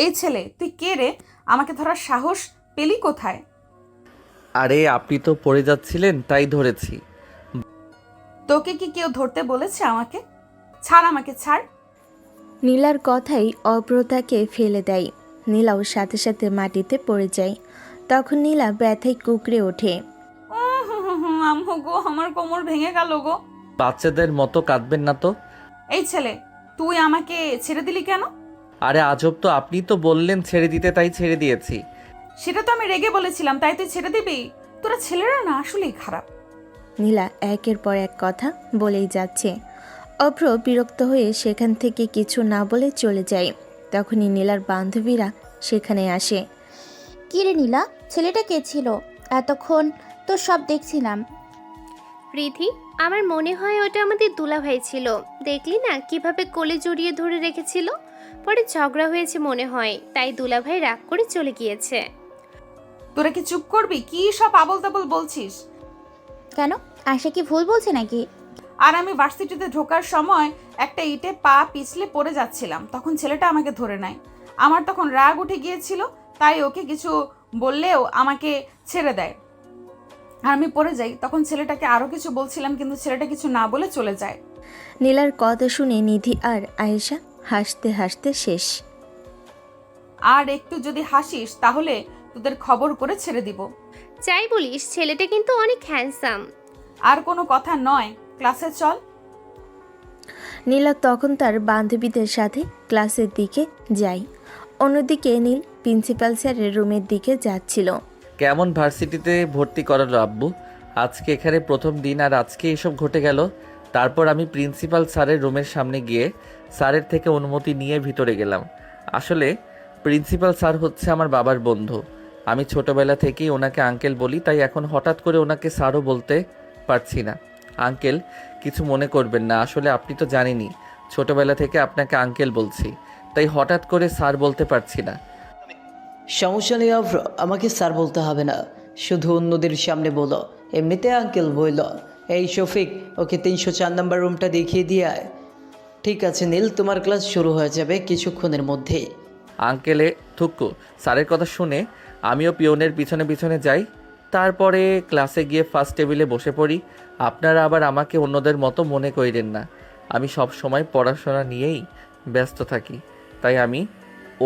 এই ছেলে, তুই কে রে? আমাকে ধরার সাহস পেলি কোথায়? আরে আপনি তো পড়ে যাচ্ছিলেন তাই ধরেছি। তোকে কি কেউ ধরতে বলেছে আমাকে? ছাড়, আমাকে ছাড়। নীলার কথাই অভ্র তাকে ফেলে দেয়। নীলাও সাথে সাথে মাটিতে পড়ে যায়। তখন নীলা ব্যথায় কুঁকড়ে ওঠে। আম্মু গো, আমার কোমর ভেঙে গেল গো। বাচ্চাদের মতো কাঁদবেন না তো। এই ছেলে, তুই আমাকে ছেড়ে দিলি কেন? আরে আজব তো, আপনি তো বললেন ছেড়ে দিতে তাই ছেড়ে দিয়েছি। সেটা তো আমি রেগে বলেছিলাম, তাই তুই ছেড়ে দিবি? তোরা ছেলেরা না আসলেই খারাপ। নীলা একের পর এক কথা বলেই যাচ্ছে। অভ্র বিরক্ত হয়ে সেখান থেকে কিছু না বলে চলে যায়। তখনই নীলার বান্ধবীরা সেখানে আসে। কী রে নীলা, ছেলেটা কে ছিল? এতক্ষণ তো সব দেখছিলাম। রিধি, আমার মনে হয় ওটা আমাদের দুলাভাই ছিল। দেখলি না কিভাবে কোলে জড়িয়ে ধরে রেখেছিল? পরে ঝগড়া হয়েছে মনে হয়, তাই দুলাভাই রাগ করে চলে গিয়েছে। তোরা কি চুপ করবি? কি সব আবল তাবল বলছিস? কেন, আশা কি ভুল বলছে নাকি? আর আমি ভার্সিটিতে ঢোকার সময় একটা ইটে পা পিছলে পড়ে যাচ্ছিলাম, তখন ছেলেটা আমাকে ধরে নেয়। আমার তখন রাগ উঠে গিয়েছিল, তাই ওকে কিছু বললেও আমাকে ছেড়ে দেয়। আর আমি পড়ে যাই, তখন ছেলেটাকে আরও কিছু বলছিলাম, কিন্তু ছেলেটা কিছু না বলে চলে যায়। নীলার কথা শুনে নিধি আর আয়েশা হাসতে হাসতে শেষ। আর একটু যদি হাসিস তাহলে তোদের খবর করে ছেড়ে দিব। যাই বলিস, ছেলেটা কিন্তু অনেক হ্যান্ডসাম। আর কোনো কথা নয়, ক্লাসে চল। নীলা তখন তার বান্ধবীদের সাথে ক্লাসের দিকে যায়। অন্যদিকে নীল প্রিন্সিপাল স্যারের রুমের দিকে যাচ্ছিল। কেমন ভার্সিটিতে ভর্তি করালো আব্বু? আজকে এখানে প্রথম দিন আর আজকে এসব ঘটে গেল। তারপর আমি প্রিন্সিপাল স্যারের রুমের সামনে গিয়ে স্যারের থেকে অনুমতি নিয়ে ভিতরে গেলাম। আসলে প্রিন্সিপাল স্যার হচ্ছে আমার বাবার বন্ধু। আমি ছোটবেলা থেকেই ওনাকে আঙ্কেল বলি, তাই এখন হঠাৎ করে ওনাকে স্যারও বলতে পারছি না। আঙ্কেল, কিছু মনে করবেন না, আসলে আপনি তো জানেনই ছোটবেলা থেকে আপনাকে আঙ্কেল বলছি, তাই হঠাৎ করে স্যার বলতে পারছি না। সমস্যা নেই অভ্র, আমাকে স্যার বলতে হবে না, শুধু অন্যদের সামনে বলো। এমনিতে আঙ্কেল বইল। এই শফিক, ওকে 304 নম্বর রুমটা দেখিয়ে দিয়ে আয়। ঠিক আছে নীল, তোমার ক্লাস শুরু হয়ে যাবে কিছুক্ষণের মধ্যেই। আঙ্কেলে থুক্কু। স্যারের কথা শুনে আমিও পিয়নের পিছনে পিছনে যাই। তারপরে ক্লাসে গিয়ে ফার্স্ট টেবিলে বসে পড়ি। আপনারা আবার আমাকে অন্যদের মতো মনে করিলেন না, আমি সব সময় পড়াশোনা নিয়েই ব্যস্ত থাকি, তাই আমি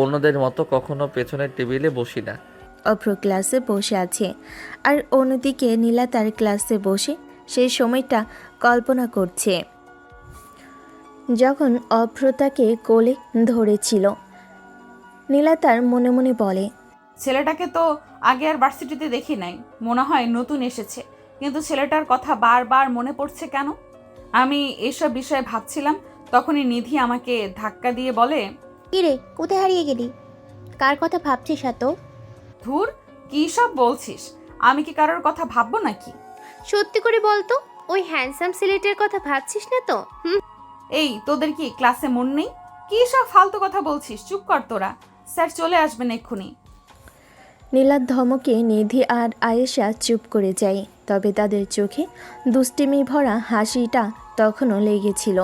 অন্যদের মতো কখনো পেছনের টেবিলে বসি না। অভ্র ক্লাসে বসে আছে আর অন্যদিকে নীলা তার ক্লাসে বসে সেই সময়টা কল্পনা করছে, যখন অভ্র তাকে কোলে ধরেছিল। নীলা তার মনে মনে বলে, ছেলেটাকে তো আগে আর ভার্সিটিতে দেখি নাই, মনে হয় নতুন এসেছে, কিন্তু ছেলেটার কথা বারবার মনে পড়ছে কেন? আমি এসব বিষয়ে ভাবছিলাম, তখনই নিধি আমাকে ধাক্কা দিয়ে বলে, কী রে, কোথায় হারিয়ে গেলি? কার কথা ভাবছিস এত? ধুর, কী সব বলছিস? আমি কি কারোর কথা ভাববো নাকি? সত্যি করে বলতো, ওই হ্যান্ডসাম ছেলেটার কথা ভাবছিস না তো? এই, তোদের কি ক্লাসে মন নেই? কী সব ফালতু কথা বলছিস? চুপ কর তোরা, স্যার চলে আসবেন এক্ষুনি। নীলার ধমকে নিধি আর আয়েশা চুপ করে যায়, তবে তাদের চোখে দুষ্টিমি ভরা হাসিটা তখনও লেগেছিল।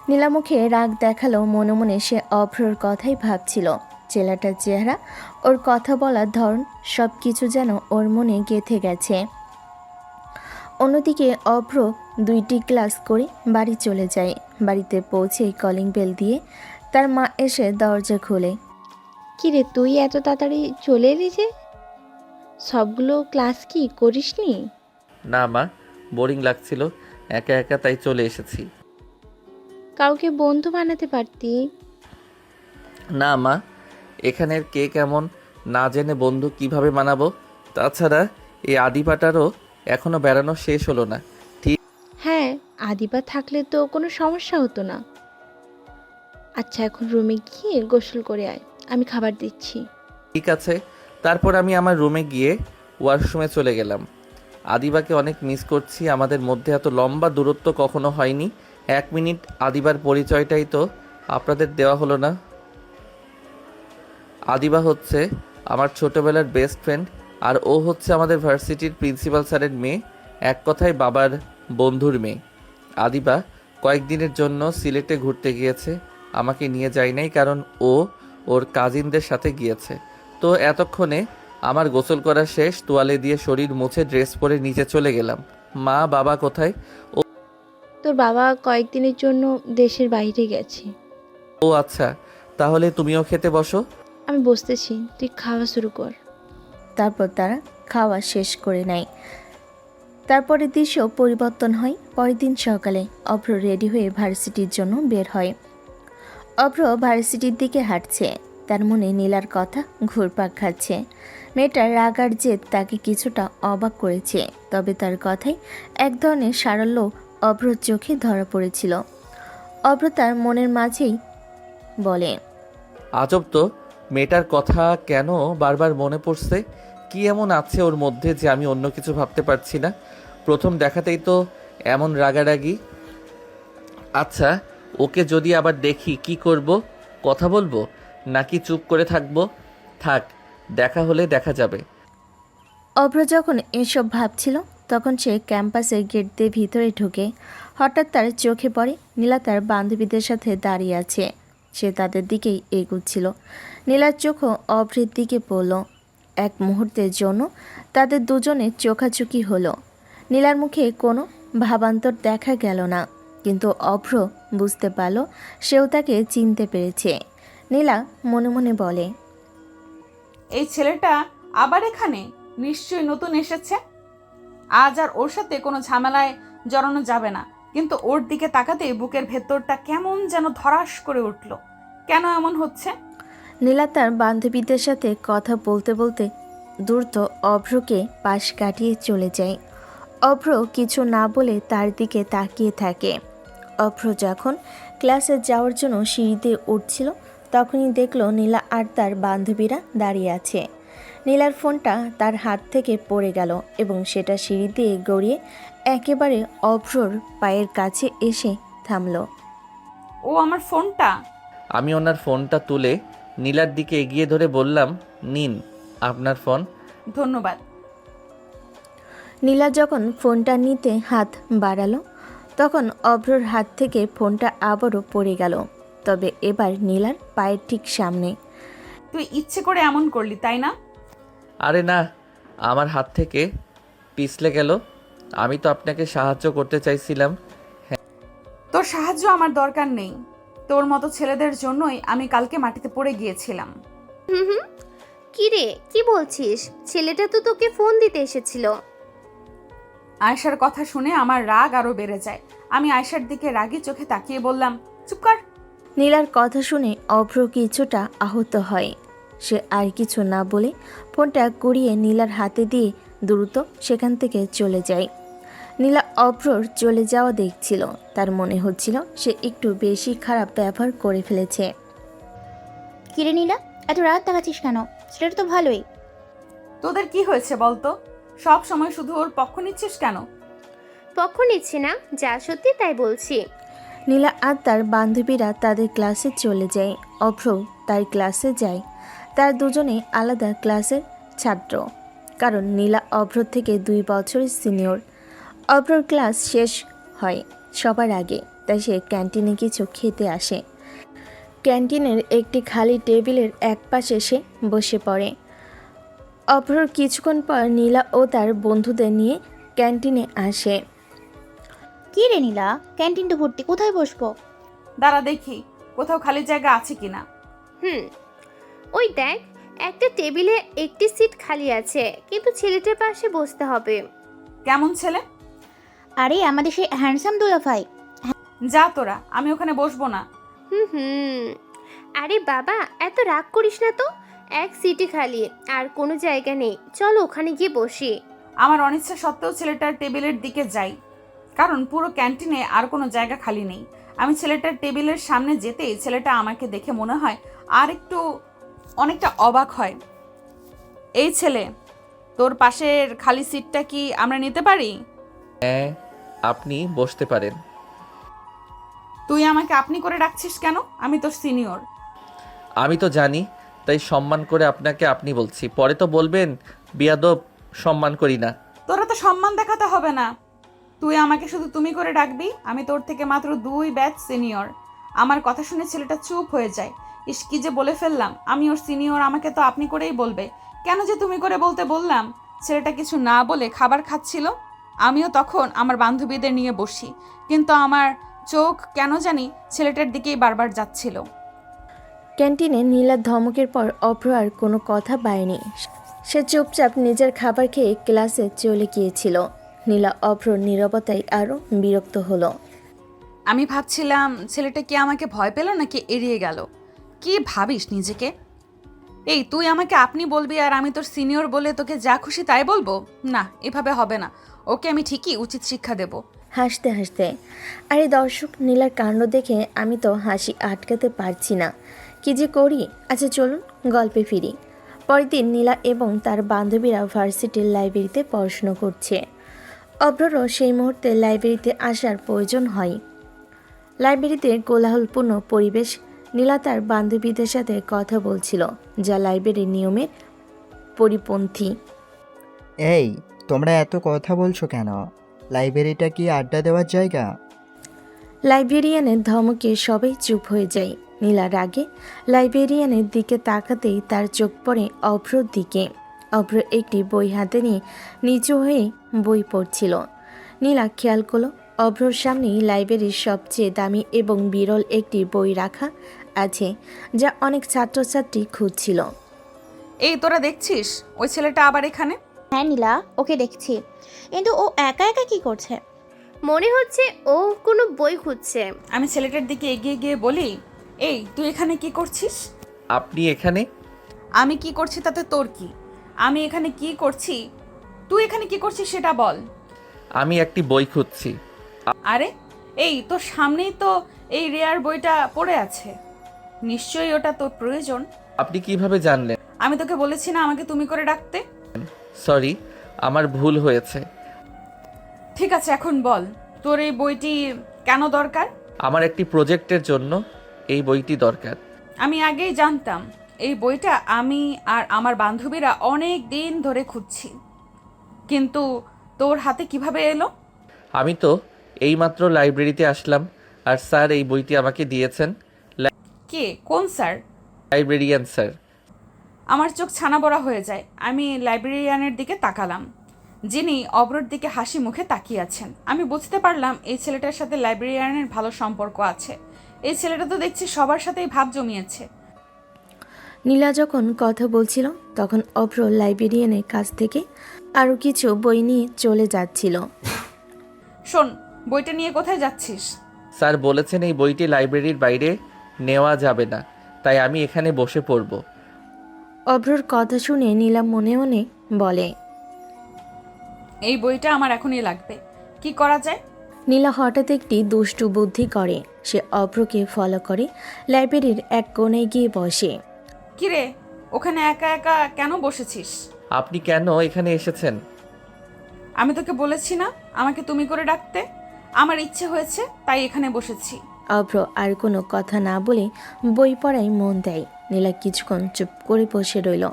নীলা মুখে রাগ দেখালো, মনে মনে সে অভ্রর কথাই ভাবছিল। ছেলেটার চেহারা, ওর কথা বলার ধরন, সব কিছু যেন ওর মনে গেঁথে গেছে। অন্যদিকে অভ্র 2টি ক্লাস করে বাড়ি চলে যায়। বাড়িতে পৌঁছে কলিং বেল দিয়ে তার মা এসে দরজা খোলে। কী রে, তুই এত তাড়াতাড়ি চলে এলি যে? সবগুলো ক্লাস কি করিসনি? না মা, বোরিং লাগছিল একা একা, তাই চলে এসেছি। কাউকে বন্ধু বানাতে পারতি। না মা, এখানের কে কেমন না জেনে বন্ধু কিভাবে বানাবো? তাছাড়া এই আদিপাটারও এখনো বেড়ানো শেষ হলো না। হ্যাঁ, আদিবা থাকলে তো কোনো সমস্যা হতো না। আচ্ছা, এখন রুমে গিয়ে গোসল করে আয়, আমি খাবার দিচ্ছি। ঠিক আছে। তারপর আমি আমার রুমে গিয়ে ওয়াশরুমে চলে গেলাম। আদিবাকে অনেক মিস করছি, আমাদের মধ্যে এত লম্বা দূরত্ব কখনো হয়নি। 1 মিনিট আদিবার পরিচয়টাই তো আপনাদের দেওয়া হলো না। আদিবা হচ্ছে আমার ছোটবেলার বেস্ট ফ্রেন্ড, আর ও হচ্ছে আমাদের ভার্সিটির প্রিন্সিপাল স্যারের মেয়ে, এক কথায় বাবার বন্ধুর মেয়ে। আদিবা কয়েকদিনের জন্য সিলেটে ঘুরতে গিয়েছে, আমাকে নিয়ে যায় নাই, কারণ ও ওর কাজিনদের সাথে গিয়েছে। তো এতক্ষণে আমার গোসল করা শেষ, তোয়ালে দিয়ে শরীর মুছে ড্রেস পরে নিচে চলে গেলাম। মা বাবা কোথায়? তোর বাবা কয়েকদিনের জন্য দেশের বাইরে গেছে। ও আচ্ছা, তাহলে তুমিও খেতে বসো। আমি বসতেছি, তুই খাওয়া শুরু কর। তারপর তারা খাওয়া শেষ করে নেয়। তারপরে দৃশ্য পরিবর্তন হয়। পরের দিন সকালে অভ্র রেডি হয়ে ভার্সিটির জন্য বের হয়। অভ্র ভার্সিটির দিকে হাঁটছে, তার মনে নীলার কথা ঘুরপাক খাচ্ছে। মেয়েটার রাগ আর জেদ তাকে কিছুটা অবাক করেছে, তবে তার কথায় এক ধরনের সারল্য অভ্রর চোখে ধরা পড়েছিল। অভ্র তার মনের মাঝেই বলে, আজব তো, মেয়েটার কথা কেন বারবার মনে পড়ছে? কি এমন আছে ওর মধ্যে যে আমি অন্য কিছু ভাবতে পারছি না? প্রথম দেখাতেই তো এমন রাগারাগি। আচ্ছা, ওকে যদি আবার দেখি কি করব? কথা বলবো নাকি চুপ করে থাকবো? থাক, দেখা হলে দেখা যাবে। অভ্র যখন এসব ভাবছিল তখন সে ক্যাম্পাসের গেট দিয়ে ভিতরে ঢুকে হঠাৎ তার চোখে পড়ে নীলা তার বান্ধবীদের সাথে দাঁড়িয়ে আছে। সে তাদের দিকেই এগুচ্ছিল। নীলার চোখও অভ্রের দিকে পড়ল। এক মুহূর্তের জন্য তাদের দুজনের চোখাচোখি হলো। নীলার মুখে কোনো ভাবান্তর দেখা গেল না, কিন্তু অভ্র বুঝতে পারল সেও তাকে চিনতে পেরেছে। নীলা মনে মনে বলে, এই ছেলেটা আবার এখানে, নিশ্চয়ই নতুন এসেছে। আজ আর ওর সাথে কোনো ঝামেলায় জড়ানো যাবে না। কিন্তু ওর দিকে তাকাতেই বুকের ভেতরটা কেমন যেন ধরাস করে উঠল। কেন এমন হচ্ছে? নীলা তার বান্ধবীদের সাথে কথা বলতে বলতে দ্রুত অভ্রকে পাশ কাটিয়ে চলে যায়। অভ্র কিছু না বলে তার দিকে তাকিয়ে থাকে। অভ্র যখন ক্লাসে যাওয়ার জন্য সিঁড়িতে উঠছিল তখনই দেখলো নীলা আর তার বান্ধবীরা দাঁড়িয়ে আছে। নীলার ফোনটা তার হাত থেকে পড়ে গেল এবং সেটা সিঁড়ি দিয়ে গড়িয়ে একেবারে অভ্রর পায়ের কাছে এসে থামল। ও আমার ফোনটা। আমি ওনার ফোনটা তুলে নীলার দিকে এগিয়ে ধরে বললাম, নিন আপনার ফোন। ধন্যবাদ। নীলা যখন ফোনটা নিতে হাত বাড়ালো তখন অভ্রর হাত থেকে ফোনটা আবারও পড়ে গেল, তবে এবার নীলার পায়ের ঠিক সামনে। তুই ইচ্ছে করে এমন করলি, তাই না? আরে না, আমার হাত থেকে পিছলে গেল। আমি তো আপনাকে সাহায্য করতে চাইছিলাম। তোর সাহায্য আমার দরকার নেই। তোর মতো ছেলেদের জন্যই আমি কালকে মাটিতে পড়ে গিয়েছিলাম। কি রে, কি বলছিস? ছেলেটা তো তোকে ফোন দিতে এসেছিল। আয়শার কথা শুনে আমার রাগ আরো বেড়ে যায়। আমি আয়শার দিকে রাগী চোখে তাকিয়ে বললাম, চুপ কর। নীলার কথা শুনে অভ্র কিছুটা আহত হয়। সে আর কিছু না বলে ফোনটা কুড়িয়ে নীলার হাতে দিয়ে দ্রুত সেখান থেকে চলে যায়। নীলা অভ্রর চলে যাওয়া দেখছিল। তার মনে হচ্ছিল সে একটু বেশি খারাপ ব্যবহার করে ফেলেছে। কিরে নীলা, এত রাত দেখাচ্ছিস কেন? সেটা তো ভালোই। তোদের কি হয়েছে বলতো? সব সময় শুধু ওর পক্ষ নিচ্ছিস কেন? পক্ষ নিচ্ছি না, যা সত্যি তাই বলছি। নীলা আর তার বান্ধবীরা তাদের ক্লাসে চলে যায়। অভ্র তার ক্লাসে যায়। তার দুজনে আলাদা ক্লাসের ছাত্র, কারণ নীলা অভ্র থেকে 2 বছরের সিনিয়র। অভ্রর ক্লাস শেষ হয় সবার আগে, তাই সে ক্যান্টিনে কিছু খেতে আসে। ক্যান্টিনের একটি খালি টেবিলের এক পাশে সে বসে পড়ে। অভ্রর কিছুক্ষণ পর নীলা ও তার বন্ধুদের নিয়ে ক্যান্টিনে আসে। কি রে নীলা, ক্যান্টিন তো ভর্তি, কোথায় বসবো? দাঁড়া দেখি কোথাও খালি জায়গা আছে কিনা। ওই দেখ, একটা টেবিলে একটি সিট খালি আছে, কিন্তু ছেলেটার পাশে বসতে হবে। কেমন ছেলে? আরে আমাদের সেই হ্যান্ডসাম দুলাভাই। যা তোরা, আমি ওখানে বসবো না। আরে বাবা, এত রাগ করিস না তো। এক সিটই খালি, আর কোনো জায়গা নেই। চলো ওখানে গিয়ে বসি। আমার অনিচ্ছা সত্ত্বেও ছেলেটার টেবিলের দিকে যাই, কারণ পুরো ক্যান্টিনে আর কোনো জায়গা খালি নেই। আমি ছেলেটার টেবিলের সামনে যেতেই ছেলেটা আমাকে দেখে মনে হয় আর একটু অনেকটা অবাক হয়। এই ছেলে, তোর পাশের খালি সিটটা কি আমরা নিতে পারি? হ্যাঁ, আপনি বসতে পারেন। তুই আমাকে আপনি করে ডাকছিস কেন? আমি তোর সিনিয়র। আমি তো জানি, তাই সম্মান করে আপনাকে আপনি বলছি। পরে তো বলবেন বিয়াদব, সম্মান করি না। তোরা তো সম্মান দেখাতে হবে না, তুই আমাকে শুধু তুমি করে ডাকবি। আমি তোর থেকে মাত্র 2 ব্যাচ সিনিয়র। আমার কথা শুনে ছেলেটা চুপ হয়ে যায়, ইস কি যে বলে ফেললাম, আমি ওর সিনিয়র, আমাকে তো আপনি করেই বলবে, কেন যে তুমি করে বলতে বললাম। ছেলেটা কিছু না বলে খাবার খাচ্ছিল, আমিও তখন আমার বান্ধবীদের নিয়ে বসি, কিন্তু আমার চোখ কেন জানি ছেলেটার দিকেই বারবার যাচ্ছিল। ক্যান্টিনে নীলার ধমকের পর অভ্র আর কোনো কথা পায়নি। সে চুপচাপ নিজের খাবার খেয়ে ক্লাসে চলে গিয়েছিল। নীলা অভ্রর নীরবতায় আরও বিরক্ত হলো। আমি ভাবছিলাম ছেলেটা কি আমাকে ভয় পেল নাকি এড়িয়ে গেল। কি ভাবিস নিজেকে? এই তুই আমাকে আপনি বলবি আর আমি তোর সিনিয়র বলে তোকে যা খুশি তাই বলবো? না, এভাবে হবে না। ওকে আমি ঠিকই উচিত শিক্ষা দেব। হাসতে হাসতে, আরে দর্শক, নীলার কাণ্ড দেখে আমি তো হাসি আটকাতে পারছি না, কি যে করি। আচ্ছা চলুন গল্পে ফিরি। পরের দিন নীলা এবং তার বান্ধবীরা ভার্সিটির লাইব্রেরিতে পড়াশুনো করছে। অভ্ররও সেই মুহূর্তে লাইব্রেরিতে আসার প্রয়োজন হয়। লাইব্রেরিতে কোলাহলপূর্ণ পরিবেশ। নীলা তার বান্ধবীদের সাথে কথা বলছিল, যা লাইব্রেরির নিয়মের পরিপন্থী। এই, তোমরা এত কথা বলছো কেন? লাইব্রেরিটা কি আড্ডা দেওয়ার জায়গা? লাইব্রেরিয়ানের ধমকে সবাই চুপ হয়ে যায়। নীলা রাগে লাইব্রেরিয়ানের দিকে তাকাতেই তার চোখ পড়ে অভ্রর দিকে। অভ্র একটি বই হাতে নিয়ে নিচু হয়ে বই পড়ছিল। নীলা খেয়াল করল অভ্রর সামনেই লাইব্রেরির সবচেয়ে দামি এবং বিরল একটি বই রাখা আছে, যা অনেক ছাত্রছাত্রী খুঁজছিল। এই তোরা দেখছিস ওই ছেলেটা আবার এখানে? হ্যাঁ নীলা, ওকে দেখছি, কিন্তু ও একা একা কি করছে? মনে হচ্ছে ও কোনো বই খুঁজছে। আমি ছেলেটার দিকে এগিয়ে গিয়ে বলি, এই তুই এখানে কি করছিস? আপনি এখানে? আমি কি করছি তাতে তোর কি? আমি এখানে কি করছি, তুই এখানে কি করছিস সেটা বল। আমি একটি বই খুঁজছি। আরে এই তোর সামনেই তো এই রেয়ার বইটা পড়ে আছে, নিশ্চয়ই ওটা তোর প্রয়োজন। আপনি কিভাবে জানলেন? আমি তোকে বলেছি না আমাকে তুমি করে ডাকতে? সরি, আমার ভুল হয়েছে। ঠিক আছে এখন বল, তোর এই বইটি কেন দরকার? আমার একটি প্রজেক্টের জন্য এই বইটি দরকার। আমি আগেই জানতাম এই বইটা আমি আর আমার বান্ধবীরা অনেক দিন ধরে খুঁজছি, কিন্তু তোর হাতে কিভাবে এলো? আমি তো এইমাত্র লাইব্রেরিতে আসলাম আর স্যার এই বইটি আমাকে দিয়েছেন। কে, কোন স্যার? Librarian sir. আমার চোখ ছানা বড়া হয়ে যায়। আমি লাইব্রেরিয়ানের দিকে তাকালাম, যিনি অব্রর দিকে হাসি মুখে তাকিয়ে আছেন। আমি বুঝতে পারলাম এই ছেলেটার সাথে লাইব্রেরিয়ানের ভালো সম্পর্ক আছে। এই ছেলেটা তো দেখছি সবার সাথেই ভাব জমিয়েছে। নীলা যখন কথা বলছিল তখন অভ্র লাইব্রেরিয়ানের কাছ থেকে আরও কিছু বই নিয়ে চলে যাচ্ছিল। শোন, বইটা নিয়ে কোথায় যাচ্ছিস? স্যার বলেছেন এই বইটি লাইব্রেরির বাইরে নেওয়া যাবে না, তাই আমি এখানে বসে পড়ব। অভ্রর কথা শুনে নীলা মনে মনে বলে, এই বইটা আমার এখনই লাগবে, কি করা যায়? নীলা হঠাৎ একটি দুষ্টু বুদ্ধি করে। সে অভ্রকে ফলো করে লাইব্রেরির এক কোণে গিয়ে বসে। কিরে, ওখানে একা একা কেন বসেছিস? আপনি কেন এখানে এসেছেন? আমি তোকে বলেছি না আমাকে তুমি করে ডাকতে? আমার ইচ্ছে হয়েছে তাই এখানে বসেছি। অভ্র আর কোনো কথা না বলে বই পড়ায় মন দেয়। নীলা কিছুক্ষণ চুপ করে বসে রইল।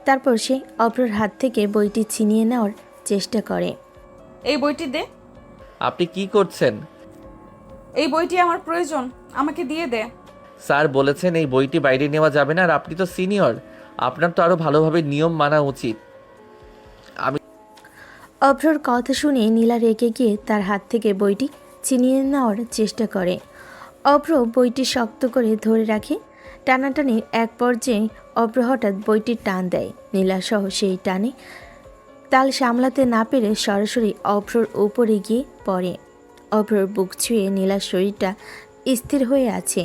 তারপর সে অভ্রর হাত থেকে বইটি ছিনিয়ে নেওয়ার চেষ্টা করে। এই বইটি দে। আপনি কি করছেন? এই বইটি আমার প্রয়োজন, আমাকে দিয়ে দে। স্যার বলেছেন এই বইটি বাইরে নেওয়া যাবে না, আর আপনি তো সিনিয়র, আপনার তো আরও ভালোভাবে নিয়ম মানা উচিত। অভ্রর কথা শুনে নীলা রেগে গিয়ে তার হাত থেকে বইটি ছিনিয়ে নেওয়ার চেষ্টা করে। অভ্র বইটি শক্ত করে ধরে রাখে। টানাটানির এক পর্যায়ে অভ্র হঠাৎ বইটি টান দেয়। নীলা সহ সেই টানে তাল সামলাতে না পেরে সরাসরি অভ্রর উপরে গিয়ে পড়ে। অভ্রর বুক ছুঁয়ে নীলার শরীরটা স্থির হয়ে আছে।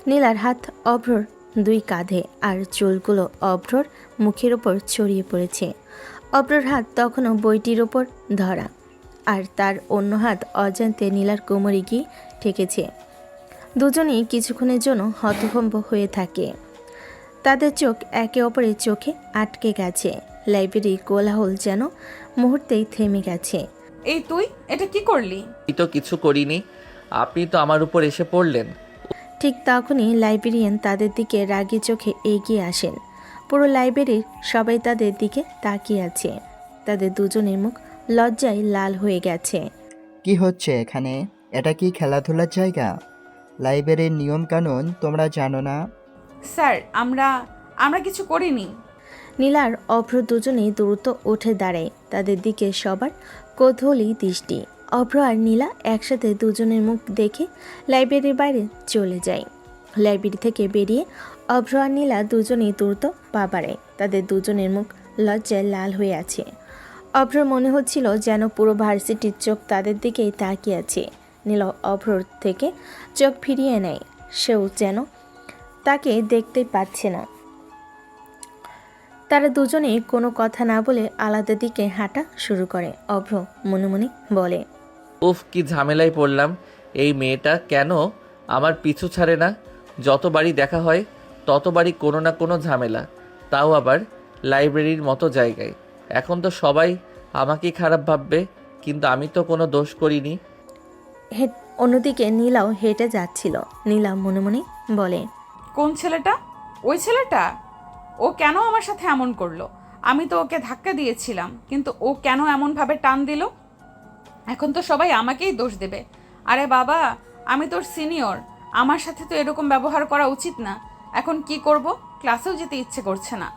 নীলার হাত অভ্রর দুই কাঁধে, আর চুলগুলো অভ্রর মুখের ওপর ছড়িয়ে পড়েছে। অভ্রর হাত তখনও বইটির ওপর ধরা, আর তার অন্য হাত অজান্তে নীলার কোমরে গিয়ে ঠেকেছে। দুজনেই কিছুক্ষণের জন্য হতভম্ব হয়ে থাকে। তাদের চোখ একে অপরের চোখে আটকে গেছে। লাইব্রেরির কোলাহল যেন মুহূর্তেই থেমে গেছে। এই তুই এটা কি করলি? আমি তো কিছু করিনি, আপনি তো আমার উপর এসে পড়লেন। ঠিক তখনই লাইব্রেরিয়ান তাদের দিকে রাগী চোখে এগিয়ে আসেন। পুরো লাইব্রেরির সবাই তাদের দিকে তাকিয়ে আছে। তাদের দুজনের মুখ লজ্জায় লাল হয়ে গেছে। কি হচ্ছে এখানে? এটা কি খেলাধুলার জায়গা? লাইব্রেরির নিয়ম কানুন তোমরা জানো না? স্যার আমরা আমরা কিছু করিনি। নীলার অভ্র দুজনেই দ্রুত উঠে দাঁড়ায়। তাদের দিকে সবার কৌতূহলী দৃষ্টি। অভ্র আর নীলা একসাথে দুজনের মুখ দেখে লাইব্রেরির বাইরে চলে যায়। লাইব্রেরি থেকে বেরিয়ে অভ্র আর নীলা দুজনেই দ্রুত পা বাড়ায়। তাদের দুজনের মুখ লজ্জায় লাল হয়ে আছে। অভ্রর মনে হচ্ছিল যেন পুরো ভার্সিটির চোখ তাদের দিকেই তাকিয়ে আছে। নীলা অভ্রর থেকে চোখ ফিরিয়ে নেয়, সেও যেন তাকে দেখতেই পাচ্ছে না। তারা দুজনে কোনো কথা না বলে আলাদা দিকে হাঁটা শুরু করে। অভ্র মনে মনে বলে, উফ, কি ঝামেলায় পড়লাম। এই মেয়েটা কেন আমার পিছু ছাড়ে না? যতবারই দেখা হয় ততবারই কোনো না কোনো ঝামেলা, তাও আবার লাইব্রেরির মতো জায়গায়। এখন তো সবাই আমাকেই খারাপ ভাববে, কিন্তু আমি তো কোনো দোষ করিনি। অন্যদিকে নীলাও হেঁটে যাচ্ছিল। নীলা মনে মনে বলে, কোন ছেলেটা? ওই ছেলেটা? ও কেন আমার সাথে এমন করলো? আমি তো ওকে ধাক্কা দিয়েছিলাম, কিন্তু ও কেন এমনভাবে টান দিল? এখন তো সবাই আমাকেই দোষ দেবে। আরে বাবা, আমি তোর সিনিয়র, আমার সাথে তো এরকম ব্যবহার করা উচিত না। এখন কি করব? ক্লাসেও যেতে ইচ্ছে করছে না।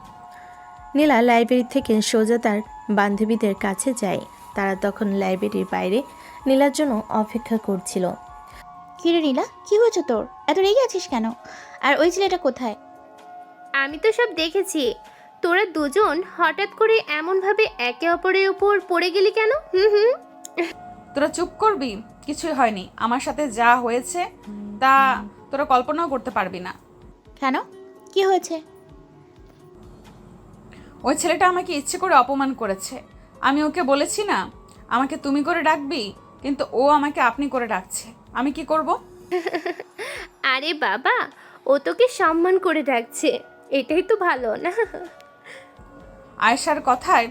নীলা লাইব্রেরি থেকে সোজা তার বান্ধবীদের কাছে যায়। তারা তখন লাইব্রেরির বাইরে নীলার জন্য অপেক্ষা করছিল। কিরে নীলা, কি হয়েছে তোর? এত রেগে আছিস কেন? আর ওই ছেলেটা কোথায়? আমি তো সব দেখেছি। তোরা দুজন হঠাৎ করে এমনভাবে একে অপরের উপর পড়ে গেলি কেন? হুম। তোরা চুপ করবি? কিছুই হয়নি। আমার সাথে যা হয়েছে তা তোরা কল্পনাও করতে পারবি না। কেন, কি হয়েছে? ওই ছেলেটা আমাকে ইচ্ছে করে অপমান করেছে। আমি ওকে বলেছি না আমাকে তুমি করে ডাকবি, কিন্তু ও আমাকে আপনি করে ডাকছে। আমি কি করব? আরে বাবা, ও তোকে সম্মান করে ডাকছে, এটাই তো ভালো না? আয়েশার কথায়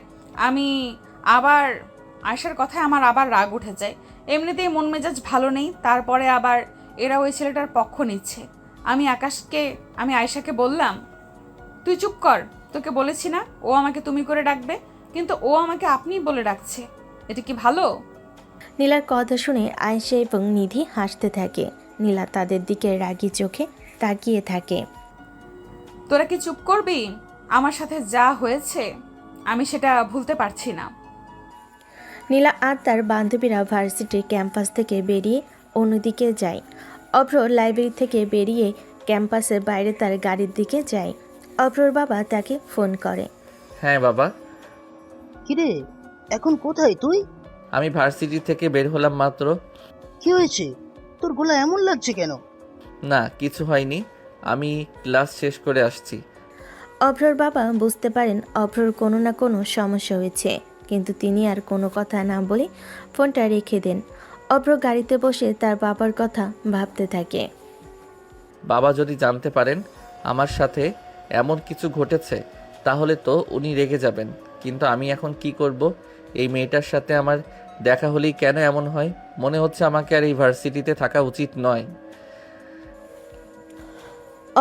আমার আবার রাগ উঠে যায়। এমনিতেই মন মেজাজ ভালো নেই, তারপরে আবার এরা ওই ছেলেটার পক্ষ নিচ্ছে। আমি আয়েশাকে বললাম, তুই চুপ কর, তোকে বলেছি না ও আমাকে তুমি করে ডাকবে, কিন্তু ও আমাকে আপনি বলে ডাকছে। এটা কি ভালো? নীলার কথা শুনে আয়েশা এবং নিধি হাসতে থাকে। নীলা তাদের দিকে রাগী চোখে তাকিয়ে থাকে। তোরা কি চুপ করবি? আমার সাথে যা হয়েছে আমি সেটা ভুলতে পারছি না। নীলা আর তার বান্ধবীরা ভার্সিটির ক্যাম্পাস থেকে বেরিয়ে অন্যদিকে যায়। অভ্র লাইব্রেরি থেকে বেরিয়ে ক্যাম্পাসের বাইরে তার গাড়ির দিকে যায়। অভ্রর বাবা তাকে ফোন করে। হ্যাঁ বাবা। কিরে, এখন কোথায় তুই? আমি ভার্সিটি থেকে বের হলাম মাত্র। কি হয়েছে? তোর গলা এমন লাগছে কেন? না, কিছু হয়নি, আমি ক্লাস শেষ করে আসছি। অভ্রর বাবা বুঝতে পারেন অভ্রর কোনো না কোনো সমস্যা হয়েছে, কিন্তু তিনি আর কোনো কথা না বলে ফোনটা রেখে দেন। অভ্র গাড়িতে বসে তার বাবার কথা ভাবতে থাকে। বাবা যদি জানতে পারেন আমার সাথে এমন কিছু ঘটেছে তাহলে তো উনি রেগে যাবেন, কিন্তু আমি এখন কি করব? এই মেয়েটার সাথে আমার দেখা হলেই কেন এমন হয়? মনে হচ্ছে আমাকে আর এই ভার্সিটিতে থাকা উচিত নয়।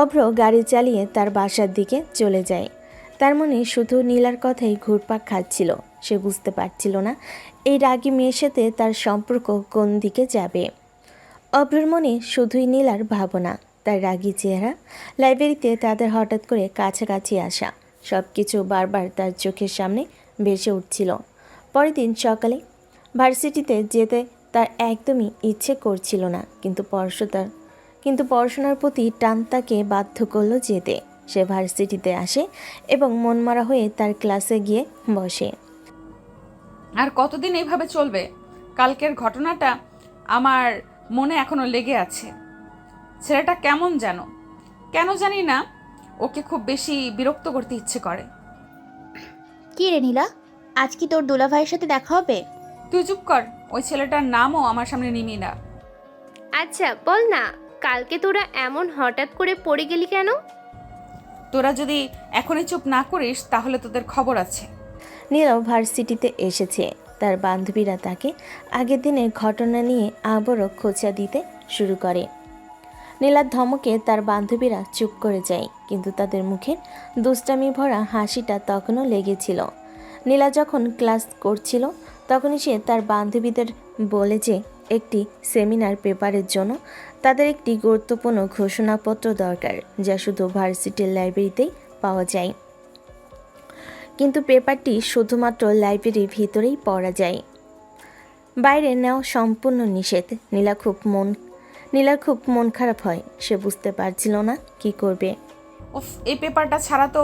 অভ্র গাড়ি চালিয়ে তার বাসার দিকে চলে যায়। তার মনে শুধু নীলার কথাই ঘুরপাক খাচ্ছিল। সে বুঝতে পারছিল না এই রাগী মেয়ের সাথে তার সম্পর্ক কোন দিকে যাবে। অভ্রর মনে শুধুই নীলার ভাবনা, তার রাগী চেহারা, লাইব্রেরিতে তাদের হঠাৎ করে কাছাকাছি আসা, সব কিছু বারবার তার চোখের সামনে ভেসে উঠছিল। পরের দিন সকালে ভার্সিটিতে যেতে তার একদমই ইচ্ছে করছিল না, কিন্তু পড়াশোনার প্রতি টান তাকে বাধ্য করলো যেতে। সে ভার্সিটিতে আসে এবং মনমরা হয়ে তার ক্লাসে গিয়ে বসে। আর কতদিন এইভাবে চলবে? কালকের ঘটনাটা আমার মনে এখনো লেগে আছে। ছেলেটা কেন জানি না, ওকে খুব বেশি বিরক্ত করতে ইচ্ছে করে। কি রে নীলা, আজ কি তোর দুলা ভাইয়ের সাথে দেখা হবে? তুই চুপ কর, ওই ছেলেটার নামও আমার সামনে নিবি না। আচ্ছা বল না, কালকে তোরা এমন হঠাৎ করে পড়ে গেলি কেন? তোরা যদি এখনই চুপ না করিস তাহলে তোদের খবর আছে। নীলাও ভার্সিটিতে এসেছে। তার বান্ধবীরা তাকে আগের দিনের ঘটনা নিয়ে আবারও খোঁচা দিতে শুরু করে। নীলার ধমকে তার বান্ধবীরা চুপ করে যায়, কিন্তু তাদের মুখে দুষ্টামি ভরা হাসিটা তখনও লেগেছিল। নীলা যখন ক্লাস করছিল তখনই সে তার বান্ধবীদের বলে যে একটি সেমিনার পেপারের জন্য তাদের একটি গুরুত্বপূর্ণ ঘোষণাপত্র দরকার, যা শুধু ভার্সিটির লাইব্রেরিতেই পাওয়া যায়। কিন্তু পেপারটি শুধুমাত্র লাইব্রেরির ভিতরেই পড়া যায়, বাইরে নেওয়া সম্পূর্ণ নিষেধ। নীলার খুব মন খারাপ হয়। সে বুঝতে পারছিল না কি করবে। উফ, এই পেপারটা ছাড়া তো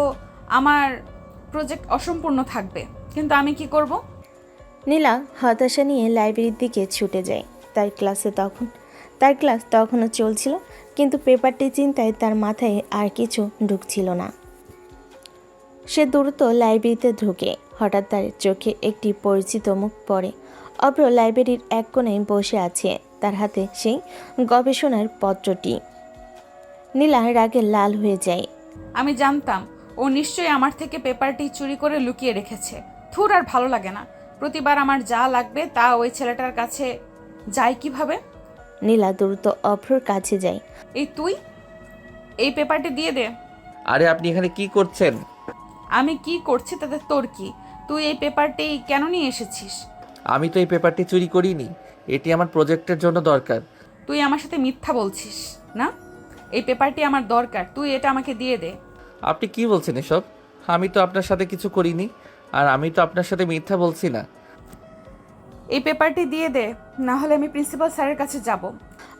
আমার প্রজেক্ট অসম্পূর্ণ থাকবে, কিন্তু আমি কি করব? নীলা হতাশা নিয়ে লাইব্রেরির দিকে ছুটে যায়। তার ক্লাস তখনও চলছিল, কিন্তু পেপারটি চিন্তায় তার মাথায় আর কিছু ঢুকছিল না। সে দ্রুত লাইব্রেরিতে ঢুকে হঠাৎ তার চোখে একটি পরিচিত মুখ পড়ে। অভ্র লাইব্রেরির এক কোণে বসে আছে, তার হাতে সেই গবেষণার পত্রটি। নীলা রাগে লাল হয়ে যায়। আমি জানতাম ও নিশ্চয়ই আমার থেকে পেপারটি চুরি করে লুকিয়ে রেখেছে। থুর, আর ভালো লাগে না। প্রতিবার আমার যা লাগবে তা ওই ছেলেটার কাছে যায় কিভাবে? নীলা দ্রুত অভ্রর কাছে যায়। এই তুই এই পেপারটি দিয়ে দে। আরে আপনি এখানে কি করছেন? আমি কি করছি তাতে তোর কি? তুই এই পেপারটি কেন নিয়ে এসেছিস? আমি তো এই পেপারটি চুরি করিনি, এটি আমার প্রজেক্টের জন্য দরকার। তুই আমার সাথে মিথ্যা বলছিস না? এই পেপারটি আমার দরকার, তুই এটা আমাকে দিয়ে দে। আপনি কি বলছেন এসব? আমি তো আপনার সাথে কিছু করিনি, আর আমি তো আপনার সাথে মিথ্যা বলছি না। এই পেপারটি দিয়ে দে, না হলে আমি প্রিন্সিপাল স্যারের কাছে যাব।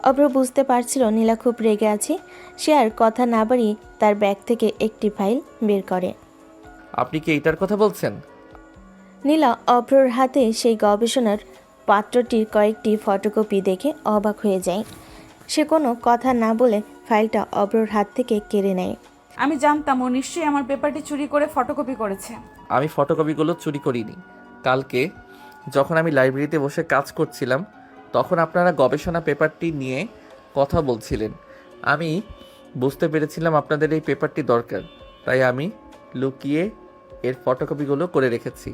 অভ্র বুঝতে পারছিল নীলা খুব রেগে আছে। সে আর কথা না বাড়িয়ে তার ব্যাগ থেকে একটি ফাইল বের করে। আপনি কি এইটার কথা বলছেন? নীলা অভ্রর হাতে সেই গবেষণার পাত্রটির কয়েকটি ফটোকপি দেখে অবাক হয়ে যায়। সে কোনো কথা না বলে ফাইলটা অভ্রর হাত থেকে কেড়ে নেয়। আমি জানতাম ও নিশ্চয়ই আমার পেপারটি চুরি করে ফটোকপি করেছে। আমি ফটোকপিগুলো চুরি করিনি। কালকে যখন আমি লাইব্রেরিতে বসে কাজ করছিলাম, তখন আপনারা গবেষণা পেপারটি নিয়ে কথা বলছিলেন। আমি বুঝতে পেরেছিলাম আপনাদের এই পেপারটি দরকার, তাই আমি লুকিয়ে এর ফটোকপিগুলো করে রেখেছি।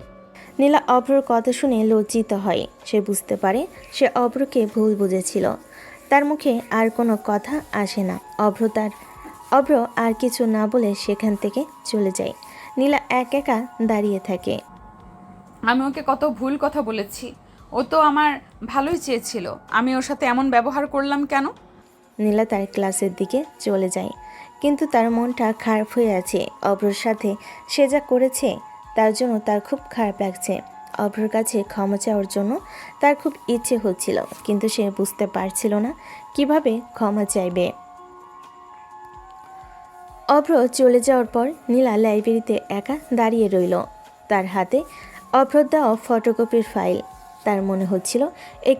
নীলা অভ্রর কথা শুনে লজ্জিত হয়। সে বুঝতে পারে সে অভ্রকে ভুল বুঝেছিল। তার মুখে আর কোনো কথা আসে না। অভ্র আর কিছু না বলে সেখান থেকে চলে যায়। নীলা একা দাঁড়িয়ে থাকে। আমি ওকে কত ভুল কথা বলেছি। ও তো আমার ভালোই চেয়েছিল, আমি ওর সাথে এমন ব্যবহার করলাম কেন? নীলা তার ক্লাসের দিকে চলে যায়, কিন্তু তার মনটা খারাপ হয়ে আছে। অভ্রর সাথে সে যা করেছে তার জন্য তার খুব খারাপ লাগছে। অভ্রর কাছে ক্ষমা চাওয়ার জন্য তার খুব ইচ্ছে হচ্ছিল, কিন্তু সে বুঝতে পারছিল না কিভাবে ক্ষমা চাইবে। অভ্র চলে যাওয়ার পর নীলা লাইব্রেরিতে একা দাঁড়িয়ে রইল। তার হাতে অভ্রর দেওয়া ফটোকপির ফাইল। তার মনে হচ্ছিল এই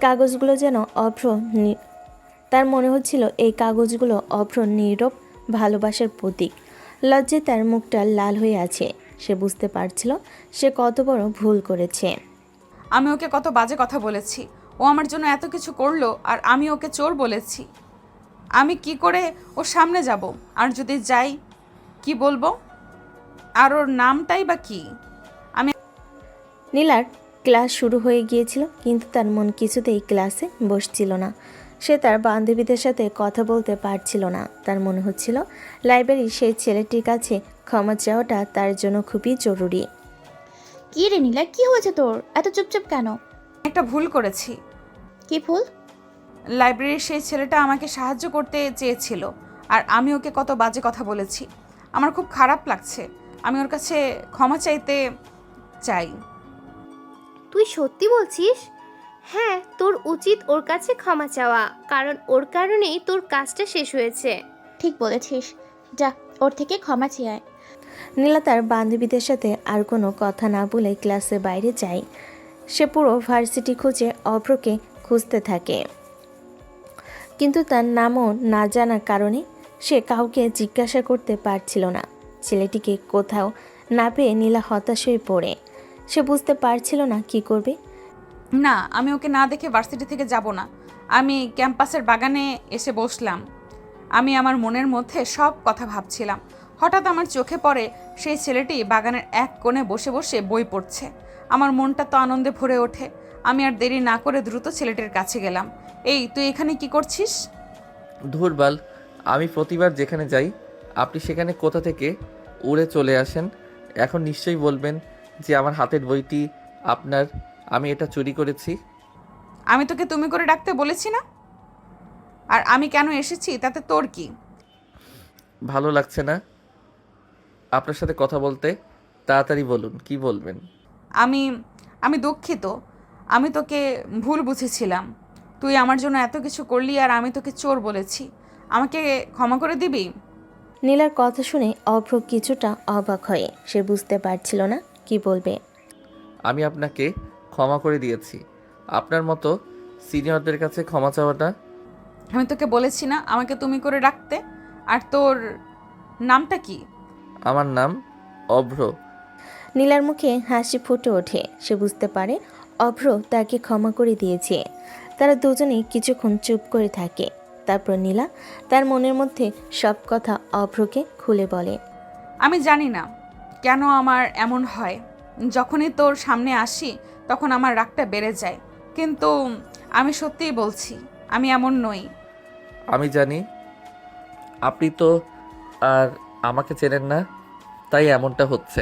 কাগজগুলো অভ্র নীরব ভালোবাসার প্রতীক। লজ্জায় তার মুখটা লাল হয়ে আছে। সে বুঝতে পারছিল সে কত বড় ভুল করেছে। আমি ওকে কত বাজে কথা বলেছি। ও আমার জন্য এত কিছু করলো, আর আমি ওকে চোর বলেছি। আমি কি করে ওর সামনে যাব? আর যদি যাই, কি বলবো? আর ওর নামটাই বা কি? নীলার ক্লাস শুরু হয়ে গিয়েছিল, কিন্তু তার মন কিছুতেই ক্লাসে বসছিল না। সে তার বান্ধবীদের সাথে কথা বলতে পারছিল না। তার মনে হচ্ছিল লাইব্রেরির সেই ছেলেটির কাছে ক্ষমা চাওয়াটা তার জন্য খুবই জরুরি। কি রে নীলা, কি হয়েছে তোর? এত চুপচাপ কেন? একটা ভুল করেছি। কি ভুল? লাইব্রেরির সেই ছেলেটা আমাকে সাহায্য করতে চেয়েছিল, আর আমি ওকে কত বাজে কথা বলেছি। আমার খুব খারাপ লাগছে। আমি ওর কাছে ক্ষমা চাই। তুই সত্যি বলছিস? হ্যাঁ, তোর উচিত ওর কাছে ক্ষমা চাওয়া, কারণ ওর কারণেই তোর কাজটা শেষ হয়েছে। ঠিক বলেছিস, যা ওর থেকে ক্ষমা চেয়ে আয়। নীলা তার বান্ধবীদের সাথে আর কোনো কথা না বলে ক্লাসের বাইরে যায়। সে পুরো ভার্সিটি খুঁজে অভ্রকে খুঁজতে থাকে, কিন্তু তার নামও না জানার কারণে সে কাউকে জিজ্ঞাসা করতে পারছিল না। ছেলেটিকে কোথাও না পেয়ে নীলা হতাশ হয়ে পড়ে। সে বুঝতে পারছিল না কি করবে। না, আমি ওকে না দেখে ভার্সিটি থেকে যাব না। আমি ক্যাম্পাসের বাগানে এসে বসলাম। আমি আমার মনের মধ্যে সব কথা ভাবছিলাম। হঠাৎ আমার চোখে পড়ে সেই ছেলেটি বাগানের এক কোণে বসে বসে বই পড়ছে। আমার মনটা তো আনন্দে ভরে ওঠে। আমি আর দেরি না করে দ্রুত ছেলেটির কাছে গেলাম। এই, তুই এখানে কি করছিস? ধুরবাল, আমি প্রতিবার যেখানে যাই আপনি সেখানে কোথা থেকে উড়ে চলে আসেন। এখন নিশ্চয়ই বলবেন যে আমার হাতের বইটি আপনার, আমি এটা চুরি করেছি। আমি তোকে তুমি করে ডাকতে বলেছি না? আর আমি কেন এসেছি তাতে তোর কি? ভালো লাগছে না আপনার সাথে কথা বলতে? তাড়াতাড়ি বলুন, কি বলবেন? আমি আমি দুঃখিত। আমি তোকে ভুল বুঝেছিলাম। তুই আমার জন্য এত কিছু করলি আর আমি তোকে চোর বলেছি। আমাকে ক্ষমা করে দিবি? নীলার কথা শুনে অভ্র কিছুটা অবাক হয়ে সে বুঝতে পারছিল না কি বলবে। আমি আপনাকে ক্ষমা করে দিয়েছি। আপনার মতো সিনিয়রদের কাছে ক্ষমা চাওয়াটা। আমি তোকে বলেছি না আমাকে তুমি করে ডাকতে? আর তোর নামটা কি? আমার নাম অভ্র। নীলার মুখে হাসি ফুটে ওঠে। সে বুঝতে পারে অভ্র তাকে ক্ষমা করে দিয়েছে। তারা দুজনেই কিছুক্ষণ চুপ করে থাকে। তারপর নীলা তার মনের মধ্যে সব কথা অভ্রকে খুলে বলে। আমি জানি না কেন আমার এমন হয়। যখনই তোর সামনে আসি তখন আমার রাগটা বেড়ে যায়। কিন্তু আমি সত্যিই বলছি আমি এমন নই। আমি জানি আপনি তো আর আমাকে চেনেন না, তাই এমনটা হচ্ছে,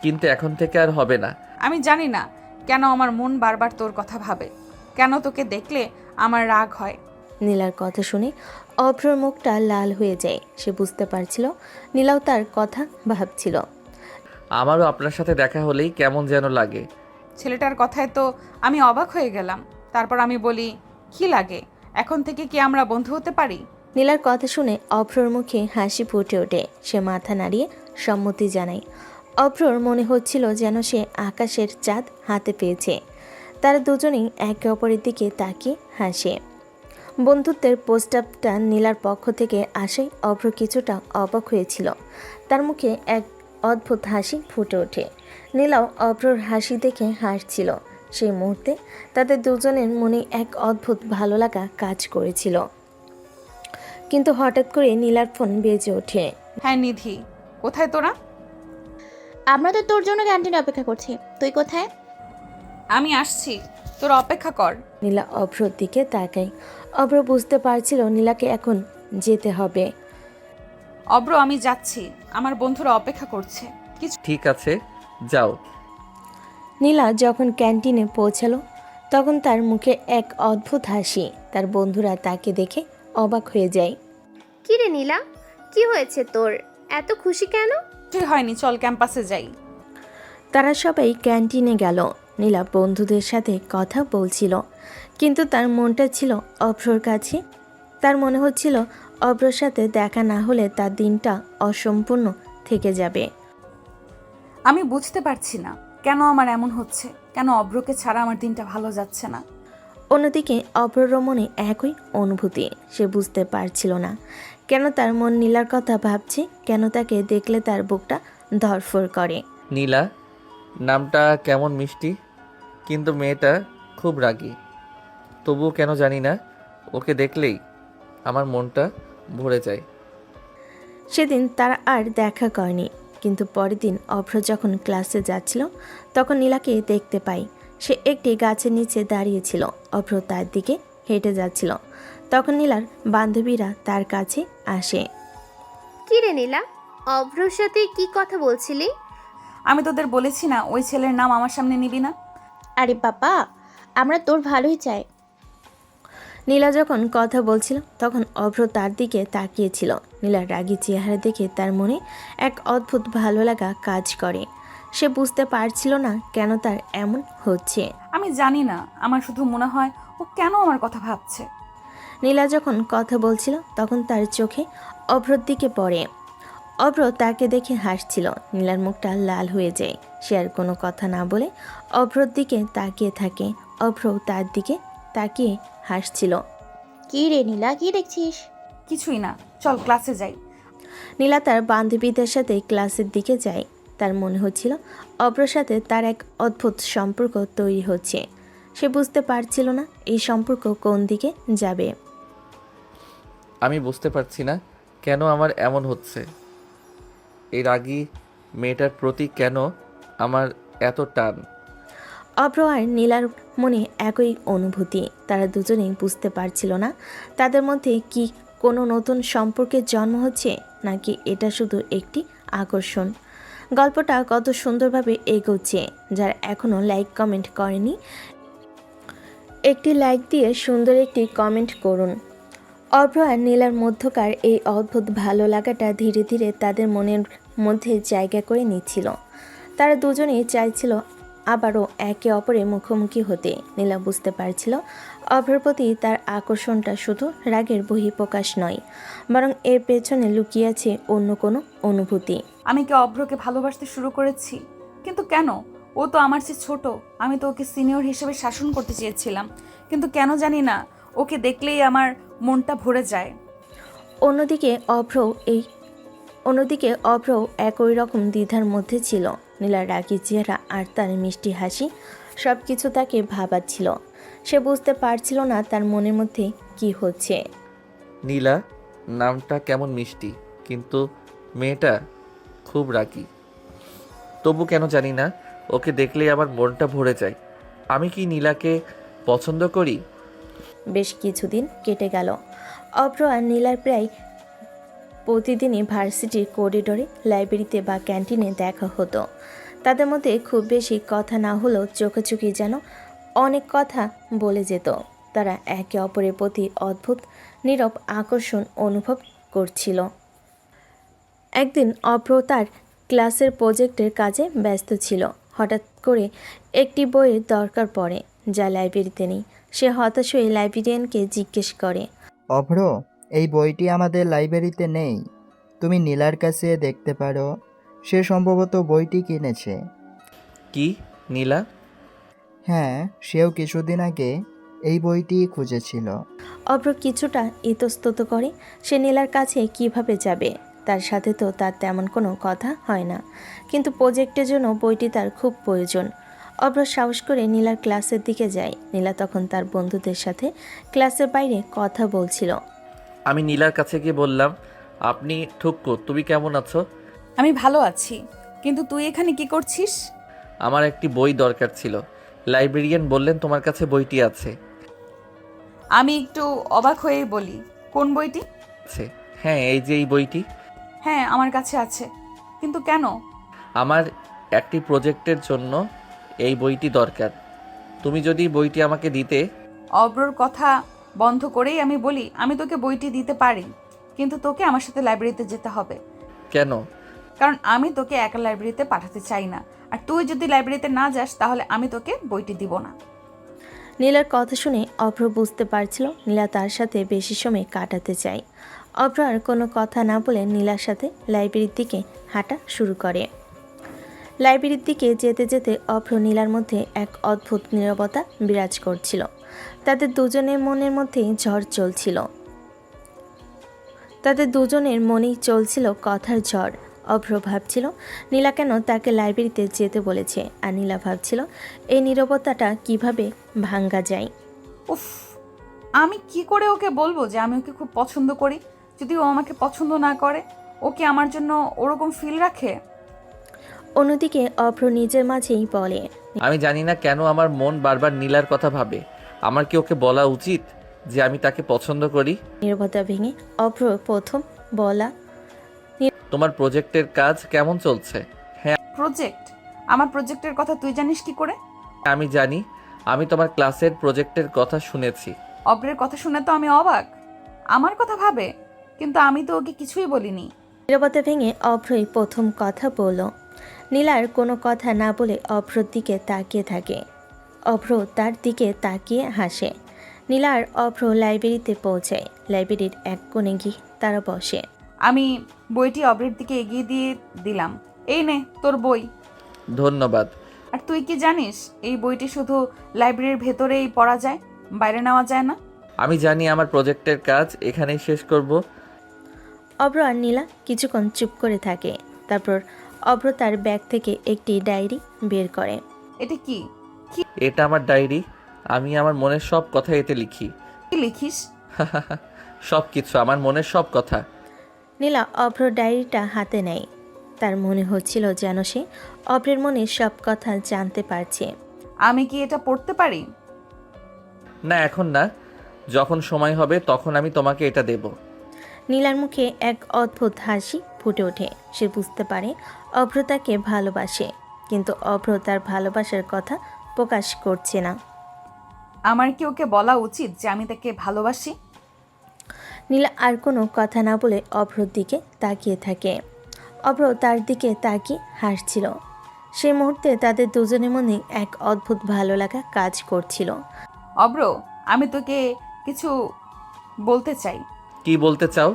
কিন্তু এখন থেকে আর হবে না। আমি জানি না কেন আমার মন বারবার তোর কথা ভাবে, কেন তোকে দেখলে আমার রাগ হয়। নীলার কথা শুনে অভ্রর মুখটা লাল হয়ে যায়। সে বুঝতে পারছিল নীলাও তার কথা ভাবছিল। আমারও আপনার সাথে দেখা হলেই কেমন যেন লাগে। ছেলেটার কথায় তো আমি অবাক হয়ে গেলাম। তারপর আমি বলি, কি লাগে? এখন থেকে কি আমরা বন্ধু হতে পারি? নীলার কথা শুনে অভ্রর মুখে হাসি ফুটে ওঠে। সে মাথা নাড়িয়ে সম্মতি জানায়। অভ্রর মনে হচ্ছিল যেন সে আকাশের চাঁদ হাতে পেয়েছে। তারা দুজনেই একে অপরের দিকে তাকিয়ে হাসে। বন্ধুত্বের প্রস্তাবটা নীলার পক্ষ থেকে আসায় অভ্র কিছুটা অবাক হয়েছিল। তার মুখে এক অদ্ভুত হাসি ফুটে ওঠে। নীলাও অভ্রর হাসি দেখে হাসছিল। সেই মুহূর্তে তাদের দুজনের মনে এক অদ্ভুত ভালো লাগা কাজ করেছিল। কিন্তু হঠাৎ করে নীলার ফোন বেজে ওঠে। হ্যাঁ নিধি, কোথায় তোরা? আমরা তো তোর জন্য ক্যান্টিনে অপেক্ষা করছি, তুই কোথায়? আমি আসছি, তোরা অপেক্ষা কর। নীলা অভ্রর দিকে তাকায়। অভ্র বুঝতে পারছিল নীলাকে এখন যেতে হবে। অব্র, আমি যাচ্ছি, আমার বন্ধুরা অপেক্ষা করছে। কিছু ঠিক আছে, যাও। নীলা যখন ক্যান্টিনে পৌঁছালো তখন তার মুখে এক অদ্ভুত হাসি। তার বন্ধুরা তাকে দেখে অবাক হয়ে যায়। কি রে নীলা, কি হয়েছে তোর? এত খুশি কেন? কিছুই হয়নি, চল ক্যাম্পাসে যাই। তারা সবাই ক্যান্টিনে গেল। নীলা বন্ধুদের সাথে কথা বলছিল, কিন্তু তার মনটা ছিল অভ্রর কাছে। তার মনে হচ্ছিল অভ্রর সাথে দেখা না হলে তার দিনটা অসম্পূর্ণ থেকে যাবে। আমি বুঝতে পারছি না কেন আমার এমন হচ্ছে, কেন অব্রকে ছাড়া আমার দিনটা ভালো যাচ্ছে না। অন্যদিকে অভ্রর মনে একই অনুভূতি। সে বুঝতে পারছিল না কেন তার মন নীলার কথা ভাবছে, কেন তাকে দেখলে তার বুকটা ধড়ফড় করে। নীলা নামটা কেমন মিষ্টি, কিন্তু মেয়েটা খুব রাগী। তবুও কেন জানি না, ওকে দেখলেই আমার মনটা ভরে যায়। সেদিন তারা আর দেখা করেনি, কিন্তু পরের দিন অভ্র যখন ক্লাসে যাচ্ছিল তখন নীলাকে দেখতে পাই। সে একটি গাছের নিচে দাঁড়িয়েছিল। অভ্র তার দিকে হেঁটে যাচ্ছিল। তখন নীলার বান্ধবীরা তার কাছে আসে। কি রে নীলা, অভ্রর সাথে কি কথা বলছিলি? আমি তোদের বলেছি না ওই ছেলের নাম আমার সামনে নিবি না। আরে বাবা, আমরা তোর ভালোই চাই। নীলা যখন কথা বলছিল তখন অভ্র তার দিকে তাকিয়েছিল। নীলার রাগী চেহারা দেখে তার মনে এক অদ্ভুত ভালো লাগা কাজ করে। সে বুঝতে পারছিল না কেন তার এমন হচ্ছে। আমি জানি না, আমার শুধু মনে হয় ও কেন আমার কথা ভাবছে। নীলা যখন কথা বলছিল তখন তার চোখে অভ্রর দিকে পড়ে। অভ্র তাকে দেখে হাসছিল। নীলার মুখটা লাল হয়ে যায়। সে আর কোনো কথা না বলে অভ্রর দিকে তাকিয়ে থাকে। অভ্র তার দিকে তাকিয়ে হাসছিল। কি রে নীলা, কি দেখছিস? কিছুই না, চল ক্লাসে যাই। নীলা তার বান্ধবীদের সাথে ক্লাসের দিকে যায়। তার মনে হচ্ছিল অভ্রর সাথে তার এক অদ্ভুত সম্পর্ক তৈরি হচ্ছে। সে বুঝতে পারছিল না এই সম্পর্ক কোন দিকে যাবে। আমি বুঝতে পারছি না কেন আমার এমন হচ্ছে। এই রাগী মেয়েটার প্রতি কেন আমার এত টান। অভ্র আর নীলার মনে একই অনুভূতি। তারা দুজনেই বুঝতে পারছিল না তাদের মধ্যে কি কোনো নতুন সম্পর্কের জন্ম হচ্ছে, নাকি এটা শুধু একটি আকর্ষণ। গল্পটা কত সুন্দরভাবে এগোচ্ছে। যারা এখনও লাইক কমেন্ট করেনি, একটি লাইক দিয়ে সুন্দর একটি কমেন্ট করুন। অভ্র আর নীলার মধ্যকার এই অদ্ভুত ভালো লাগাটা ধীরে ধীরে তাদের মনের মধ্যে জায়গা করে নিচ্ছিল। তারা দুজনেই চাইছিল আবারও একে অপরের মুখোমুখি হতে। নীলা বুঝতে পারছিল অভ্রের প্রতি তার আকর্ষণটা শুধু রাগের বহিঃপ্রকাশ নয়, বরং এর পেছনে লুকিয়ে আছে অন্য কোনো অনুভূতি। আমি কি অভ্রকে ভালোবাসতে শুরু করেছি? কিন্তু কেন? ও তো আমার চেয়ে ছোট। আমি তো ওকে সিনিয়র হিসেবে শাসন করতে চেয়েছিলাম, কিন্তু কেন জানি না, ওকে দেখলেই আমার মনটা ভরে যায়। অন্যদিকে অভ্র একই রকম দ্বিধার মধ্যে ছিল। নীলার রাগী চেহারা আর তার মিষ্টি হাসি সব কিছু তাকে ভাবাচ্ছিল। সে বুঝতে পারছিল না তার মনের মধ্যে কি হচ্ছে। নীলা নামটা কেমন মিষ্টি, কিন্তু মেয়েটা খুব রাগী। তবু কেন জানি না, ওকে দেখলেই আমার মনটা ভরে যায়। আমি কি নীলাকে পছন্দ করি? বেশ কিছুদিন কেটে গেল। অভ্র আর নীলার প্রায় প্রতিদিনই ভার্সিটির করিডোরে, লাইব্রেরিতে বা ক্যান্টিনে দেখা হতো। তাদের মধ্যে খুব বেশি কথা না হলেও চোখাচোখি যেন অনেক কথা বলে যেত। তারা একে অপরের প্রতি অদ্ভুত নীরব আকর্ষণ অনুভব করছিল। একদিন অভ্র তার ক্লাসের প্রজেক্টের কাজে ব্যস্ত ছিল। হঠাৎ করে একটি বইয়ের দরকার পড়ে, যা লাইব্রেরিতে নেই। সে হতাশ হয়ে লাইব্রেরিয়ানকে জিজ্ঞেস করে, অভ্র, এই বইটি আমাদের লাইব্রেরিতে নেই, তুমি নীলার কাছে দেখতে পারো, সে সম্ভবত বইটি কিনেছে। কি, নীলা? হ্যাঁ, সেও কিছুদিন আগে এই বইটি খুঁজেছিল। অভ্র কিছুটা ইতস্তত করে। সে নীলার কাছে কিভাবে যাবে? তার সাথে তো তার তেমন কোনো কথা হয় না, কিন্তু প্রজেক্টের জন্য বইটি তার খুব প্রয়োজন। অভ্র সাহস করে নীলার ক্লাসের দিকে যায়। নীলা তখন তার বন্ধুদের সাথে ক্লাসের বাইরে কথা বলছিল। আমি নীলার কাছে গিয়ে বললাম, আপনি ঠুক্কো, তুমি কেমন আছো? আমি ভালো আছি, কিন্তু তুই এখানে কি করছিস? আমার একটি বই দরকার ছিল। লাইব্রেরিয়ান বললেন তোমার কাছে বইটি আছে। আমি একটু অবাক হয়ে বলি, কোন বইটি? আছে। হ্যাঁ, এই যে এই বইটি। হ্যাঁ, আমার কাছে আছে, কিন্তু কেন? আমার একটি প্রজেক্টের জন্য এই বইটি দরকার। তুমি যদি বইটি আমাকে দিতে। অব্রর কথা বন্ধ করেই আমি বলি, আমি তোকে বইটি দিতে পারি, কিন্তু তোকে আমার সাথে লাইব্রেরিতে যেতে হবে। কেন? কারণ আমি তোকে একা লাইব্রেরিতে পাঠাতে চাই না, আর তুই যদি লাইব্রেরিতে না যাস তাহলে আমি তোকে বইটি দিব না। নীলার কথা শুনে অভ্র বুঝতে পারছিল নীলা তার সাথে বেশি সময় কাটাতে চায়। অভ্র আর কোনো কথা না বলে নীলার সাথে লাইব্রেরির দিকে হাঁটা শুরু করে। লাইব্রেরির দিকে যেতে যেতে অভ্র নীলার মধ্যে এক অদ্ভুত নীরবতা বিরাজ করছিল। তাদের দুজনের মনের মধ্যেই ঝড় চলছিল। তাদের দুজনের মনেই চলছিল কথার ঝড়। অভ্র ভাবছিল নীলা কেন তাকে লাইব্রেরিতে যেতে বলেছে, আর নীলা ভাবছিল এই নীরবতাটা কিভাবে ভাঙ্গা যায়। উফ, আমি কি করে ওকে বলবো যে আমি ওকে খুব পছন্দ করি, যদি ও আমাকে পছন্দ না করে? ও কি আমার জন্য ওরকম ফিল রাখে? অন্যদিকে অভ্র নিজের মাঝেই বলে, আমি জানি না কেন আমার মন বারবার নীলার কথা ভাবে। আমার কি ওকে বলা উচিত যে আমি তাকে পছন্দ করি? নীরবতা ভেঙে অভ্র প্রথম বলা, তোমার প্রজেক্টের কাজ কেমন চলছে? প্রজেক্ট? আমার প্রজেক্টের কথা তুই জানিস কি করে? আমি জানি, আমি তোমার ক্লাসের প্রজেক্টের কথা শুনেছি। অব্রের কথা শুনে তো আমি অবাক, আমার কথা ভাবে, কিন্তু আমি তো ওকে কিছুই বলিনি। নীরবতা ভেঙে অভ্রই প্রথম কথা বলল। নীলার কোনো কথা না বলে অভ্রর দিকে তাকিয়ে থাকে। অভ্র তার দিকে তাকিয়ে হাসে। নীলা আর অভ্র লাইব্রেরিতে পৌঁছায়। লাইব্রেরির এক কোণে গিয়ে তারা বসে। আমি বইটি অব্রের দিকে এগিয়ে দিয়ে দিলাম, এই নে তোর বই। ধন্যবাদ। আর তুই কি জানিস এই বইটি শুধু লাইব্রেরির ভেতরেই পড়া যায়, বাইরে নেওয়া যায় না? আমি জানি, আমার প্রজেক্টের কাজ এখানেই শেষ করব। অভ্র আর নীলা কিছুক্ষণ চুপ করে থাকে। তারপর অভ্র তার ব্যাগ থেকে একটি ডায়েরি বের করে। এটা কি? এটা আমার ডায়েরি। আমি আমার মনের সব কথা এতে লিখি। কি লিখিস? সব কিছু, আমার মনের সব কথা। নীলা অভ্র ডায়েরিটা হাতে নেয়। তার মনে হচ্ছিল যেন সে অভ্রের মনের সব কথা জানতে পারছে। আমি কি এটা পড়তে পারি? না, এখন না, যখন সময় হবে তখন আমি তোমাকে এটা দেব। নীলার মুখে এক অদ্ভুত হাসি ফুটে ওঠে। সে বুঝতে পারে অভ্র তাকে ভালোবাসে, কিন্তু অভ্র তার ভালোবাসার কথা প্রকাশ করছে না। আমার কি ওকে বলা উচিত যে আমি তাকে ভালোবাসি? নীলা আর কোনো কথা না বলে অভ্রর দিকে তাকিয়ে থাকে। অভ্র তার দিকে তাকিয়ে হাসছিল। সেই মুহূর্তে তাদের দুজনের মনে এক অদ্ভুত ভালো লাগা কাজ করছিল। অব্র, আমি তোকে কিছু বলতে চাই। কি বলতে চাও?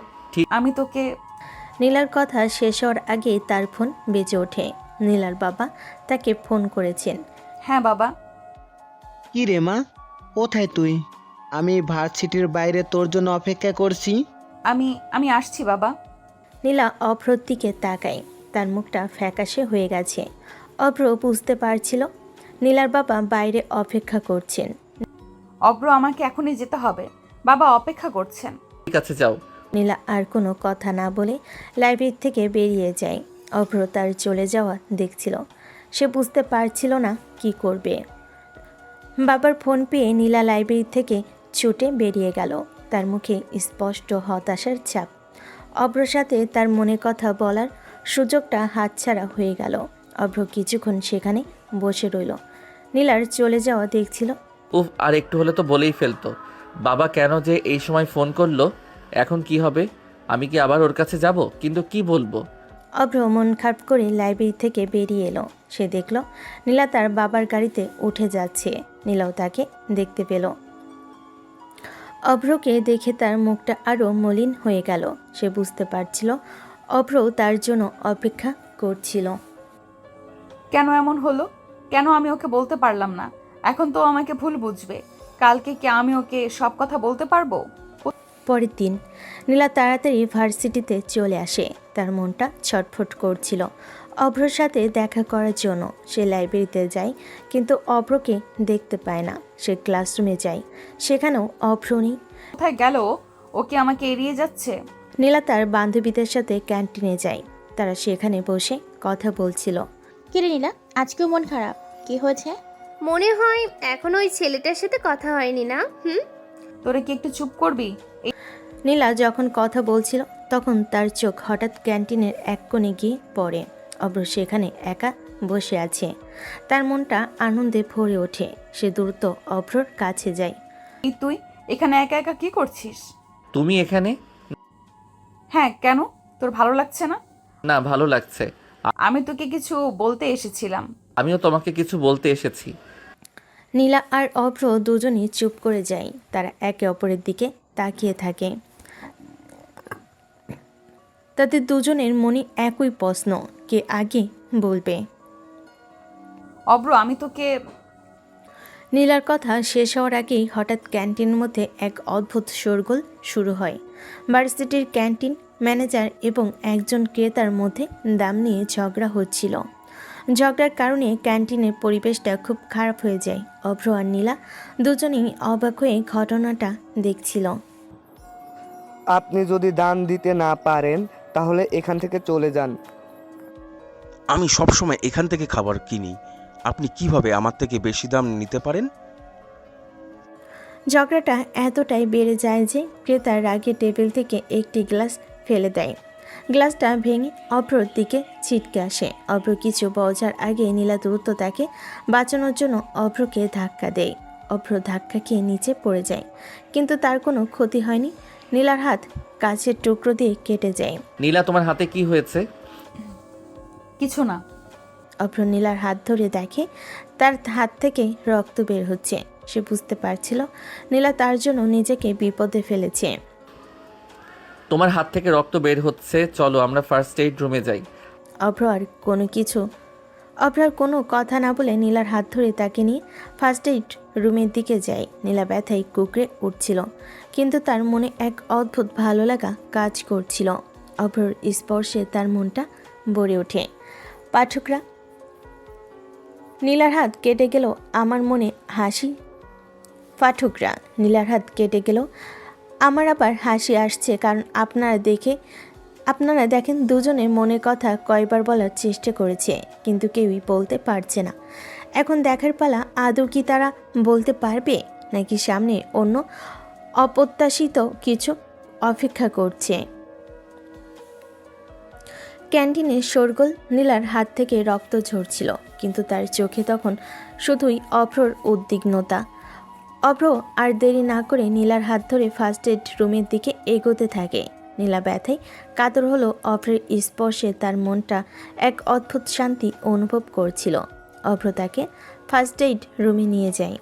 আমি তোকে নীলার কথা শেষ হওয়ার আগেই তার ফোন বেজে ওঠে। নীলার বাবা তাকে ফোন করেছেন। হ্যাঁ বাবা। কি রে মা, কোথায় তুই? আমি ভার্সিটির বাইরে তোর জন্য অপেক্ষা করছি। আমি আসছি বাবা। নীলা অভ্রর দিকে তাকায়। তার মুখটা ফ্যাকাশে হয়ে গেছে। অভ্র বুঝতে পারছিল নীলার বাবা বাইরে অপেক্ষা করছেন। অব্র, আমাকে এখনই যেতে হবে, বাবা অপেক্ষা করছেন। ঠিক আছে, যাও। নীলা আর কোনো কথা না বলে লাইব্রেরি থেকে বেরিয়ে যায়। অভ্র তার চলে যাওয়া দেখছিল। সে বুঝতে পারছিল না কি করবে। বাবার ফোন পেয়ে নীলা লাইব্রেরি থেকে ছুটে বেরিয়ে গেল। তার মুখে স্পষ্ট হতাশার ছাপ। অভ্রর সাথে তার মনে কথা বলার সুযোগটা হাতছাড়া হয়ে গেল। অভ্র কিছুক্ষণ সেখানে বসে রইল। নীলার চলে যাওয়া দেখছিল। উফ, আর একটু হলে তো বলেই ফেলতো। বাবা কেন যে এই সময় ফোন করলো? এখন কি হবে? আমি কি আবার ওর কাছে যাব? কিন্তু কি বলবো? অভ্র মন খারাপ করে লাইব্রেরি থেকে বেরিয়ে এলো। সে দেখল নীলা তার বাবার গাড়িতে উঠে যাচ্ছে। নীলাও তাকে দেখতে পেল। অভ্রকে দেখে তার মুখটা আরও মলিন হয়ে গেল। সে বুঝতে পারছিল অভ্র তার জন্য অপেক্ষা করছিল। কেন এমন হলো? কেন আমি ওকে বলতে পারলাম না? এখন তো আমাকে ভুল বুঝবে। কালকে কি আমি ওকে সব কথা বলতে পারবো? পরের দিন নীলা তাড়াতাড়ি ভার্সিটিতে চলে আসে। তার মনটা ছটফট করছিল অভ্রর সাথে দেখা করার জন্য। সে লাইব্রেরিতে যায় কিন্তু অভ্রকে দেখতে পায় না। সে ক্লাসরুমে যায়, সেখানেও অভ্র নেই। কোথায় গেল ও? ও কি আমাকে এড়িয়ে যাচ্ছে? নীলা তার বান্ধবীদের সাথে ক্যান্টিনে যায়। তারা সেখানে বসে কথা বলছিল। কিরে নীলা, আজকেও মন খারাপ, কি হয়েছে? মনে হয় এখনো ওই ছেলেটার সাথে কথা হয়নি না? তোরে কি একটু চুপ করবি? নীলা যখন কথা বলছিল তখন তার চোখ হঠাৎ ক্যান্টিনের এক কোণে গিয়ে পড়ে। অভ্র সেখানে একা বসে আছে। তার মনটা আনন্দে ভরে ওঠে। সে দ্রুত অভ্রর কাছে যায়। তুই এখানে একা একা কি করছিস? তুমি এখানে? হ্যাঁ, কেন? তোর ভালো লাগছে না? না, ভালো লাগছে। আমি তোকে কিছু বলতে এসেছিলাম। আমিও তোমাকে কিছু বলতে এসেছি। নীলা আর অভ্র দুজনেই চুপ করে যায়। তারা একে অপরের দিকে তাকিয়ে থাকে। তাদের দুজনের মনে একই প্রশ্ন, কে আগে বলবে। অব্র, আমি তোকে নীলার কথা শেষ হওয়ার আগেই হঠাৎ ক্যান্টিনের মধ্যে এক অদ্ভুত শোরগোল শুরু হয়। ভার্সিটির ক্যান্টিন ম্যানেজার এবং একজন ক্রেতার মধ্যে দাম নিয়ে ঝগড়া হচ্ছিল। ঝগড়ার কারণে ক্যান্টিনের পরিবেশটা খুব খারাপ হয়ে যায়। অভ্র আর নীলা দুজনেই অবাক হয়ে ঘটনাটা দেখছিল। আপনি যদি দান দিতে না পারেন তাহলে এখান থেকে চলে যান। আমি সবসময় এখান থেকে খাবার কিনি, আপনি কিভাবে আমার থেকে বেশি দাম নিতে পারেন? ঝগড়াটা এতটাই বেড়ে যায় যে ক্রেতা রাগে টেবিল থেকে একটি গ্লাস ফেলে দেয়। গ্লাসটা ভেঙে অভ্রর দিকে ছিটকে আসে। অভ্র কিছু বোঝার আগে নীলা দ্রুত তাকে বাঁচানোর জন্য অভ্রকে ধাক্কা দেয়। অভ্র ধাক্কা খেয়ে নিচে পড়ে যায়, কিন্তু তার কোনো ক্ষতি হয়নি। নীলার হাত কাচের টুকরো দিয়ে কেটে যায়। নীলা, তোমার হাতে কি হয়েছে? কিছু না। অভ্র নীলার হাত ধরে দেখে তার হাত থেকে রক্ত বের হচ্ছে। সে বুঝতে পারছিল নীলা তার জন্য নিজেকে বিপদে ফেলেছে। তোমার হাত থেকে রক্ত বের হচ্ছে, চলো আমরা ফার্স্ট এইড রুমে যাই। অভ্র আর কোনো কথা না বলে নীলার হাত ধরে তাকে নিয়ে ফার্স্ট এইড রুমের দিকে যায়। নীলা ব্যথায় কুকড়ে উঠছিল, কিন্তু তার মনে এক অদ্ভুত ভালো লাগা কাজ করছিল। অভ্রর স্পর্শে তার মনটা ভরে ওঠে। পাঠকরা, নীলার হাত কেটে গেল আমার মনে হাসি। পাঠকরা, নীলার হাত কেটে গেল আমার আবার হাসি আসছে, কারণ আপনারা দেখেন দুজনে মনের কথা কয়বার বলার চেষ্টা করেছে, কিন্তু কেউই বলতে পারছে না। এখন দেখার পালা, আদৌ কি তারা বলতে পারবে, নাকি সামনে অন্য অপ্রত্যাশিত কিছু অপেক্ষা করছে। ক্যান্টিনে শোরগোল। নীলার হাত থেকে রক্ত ঝরছিল, কিন্তু তার চোখে তখন শুধুই অভ্রর উদ্বিগ্নতা। অভ্র আর দেরি না করে নীলার হাত ধরে ফার্স্ট এড রুমের দিকে এগোতে থাকে। নীলা ব্যথায় কাতর হলো অভ্রের স্পর্শে তার মনটা এক অদ্ভুত শান্তি অনুভব করছিল। অভ্র তাকে ফার্স্ট এইড রুমে নিয়ে যায়।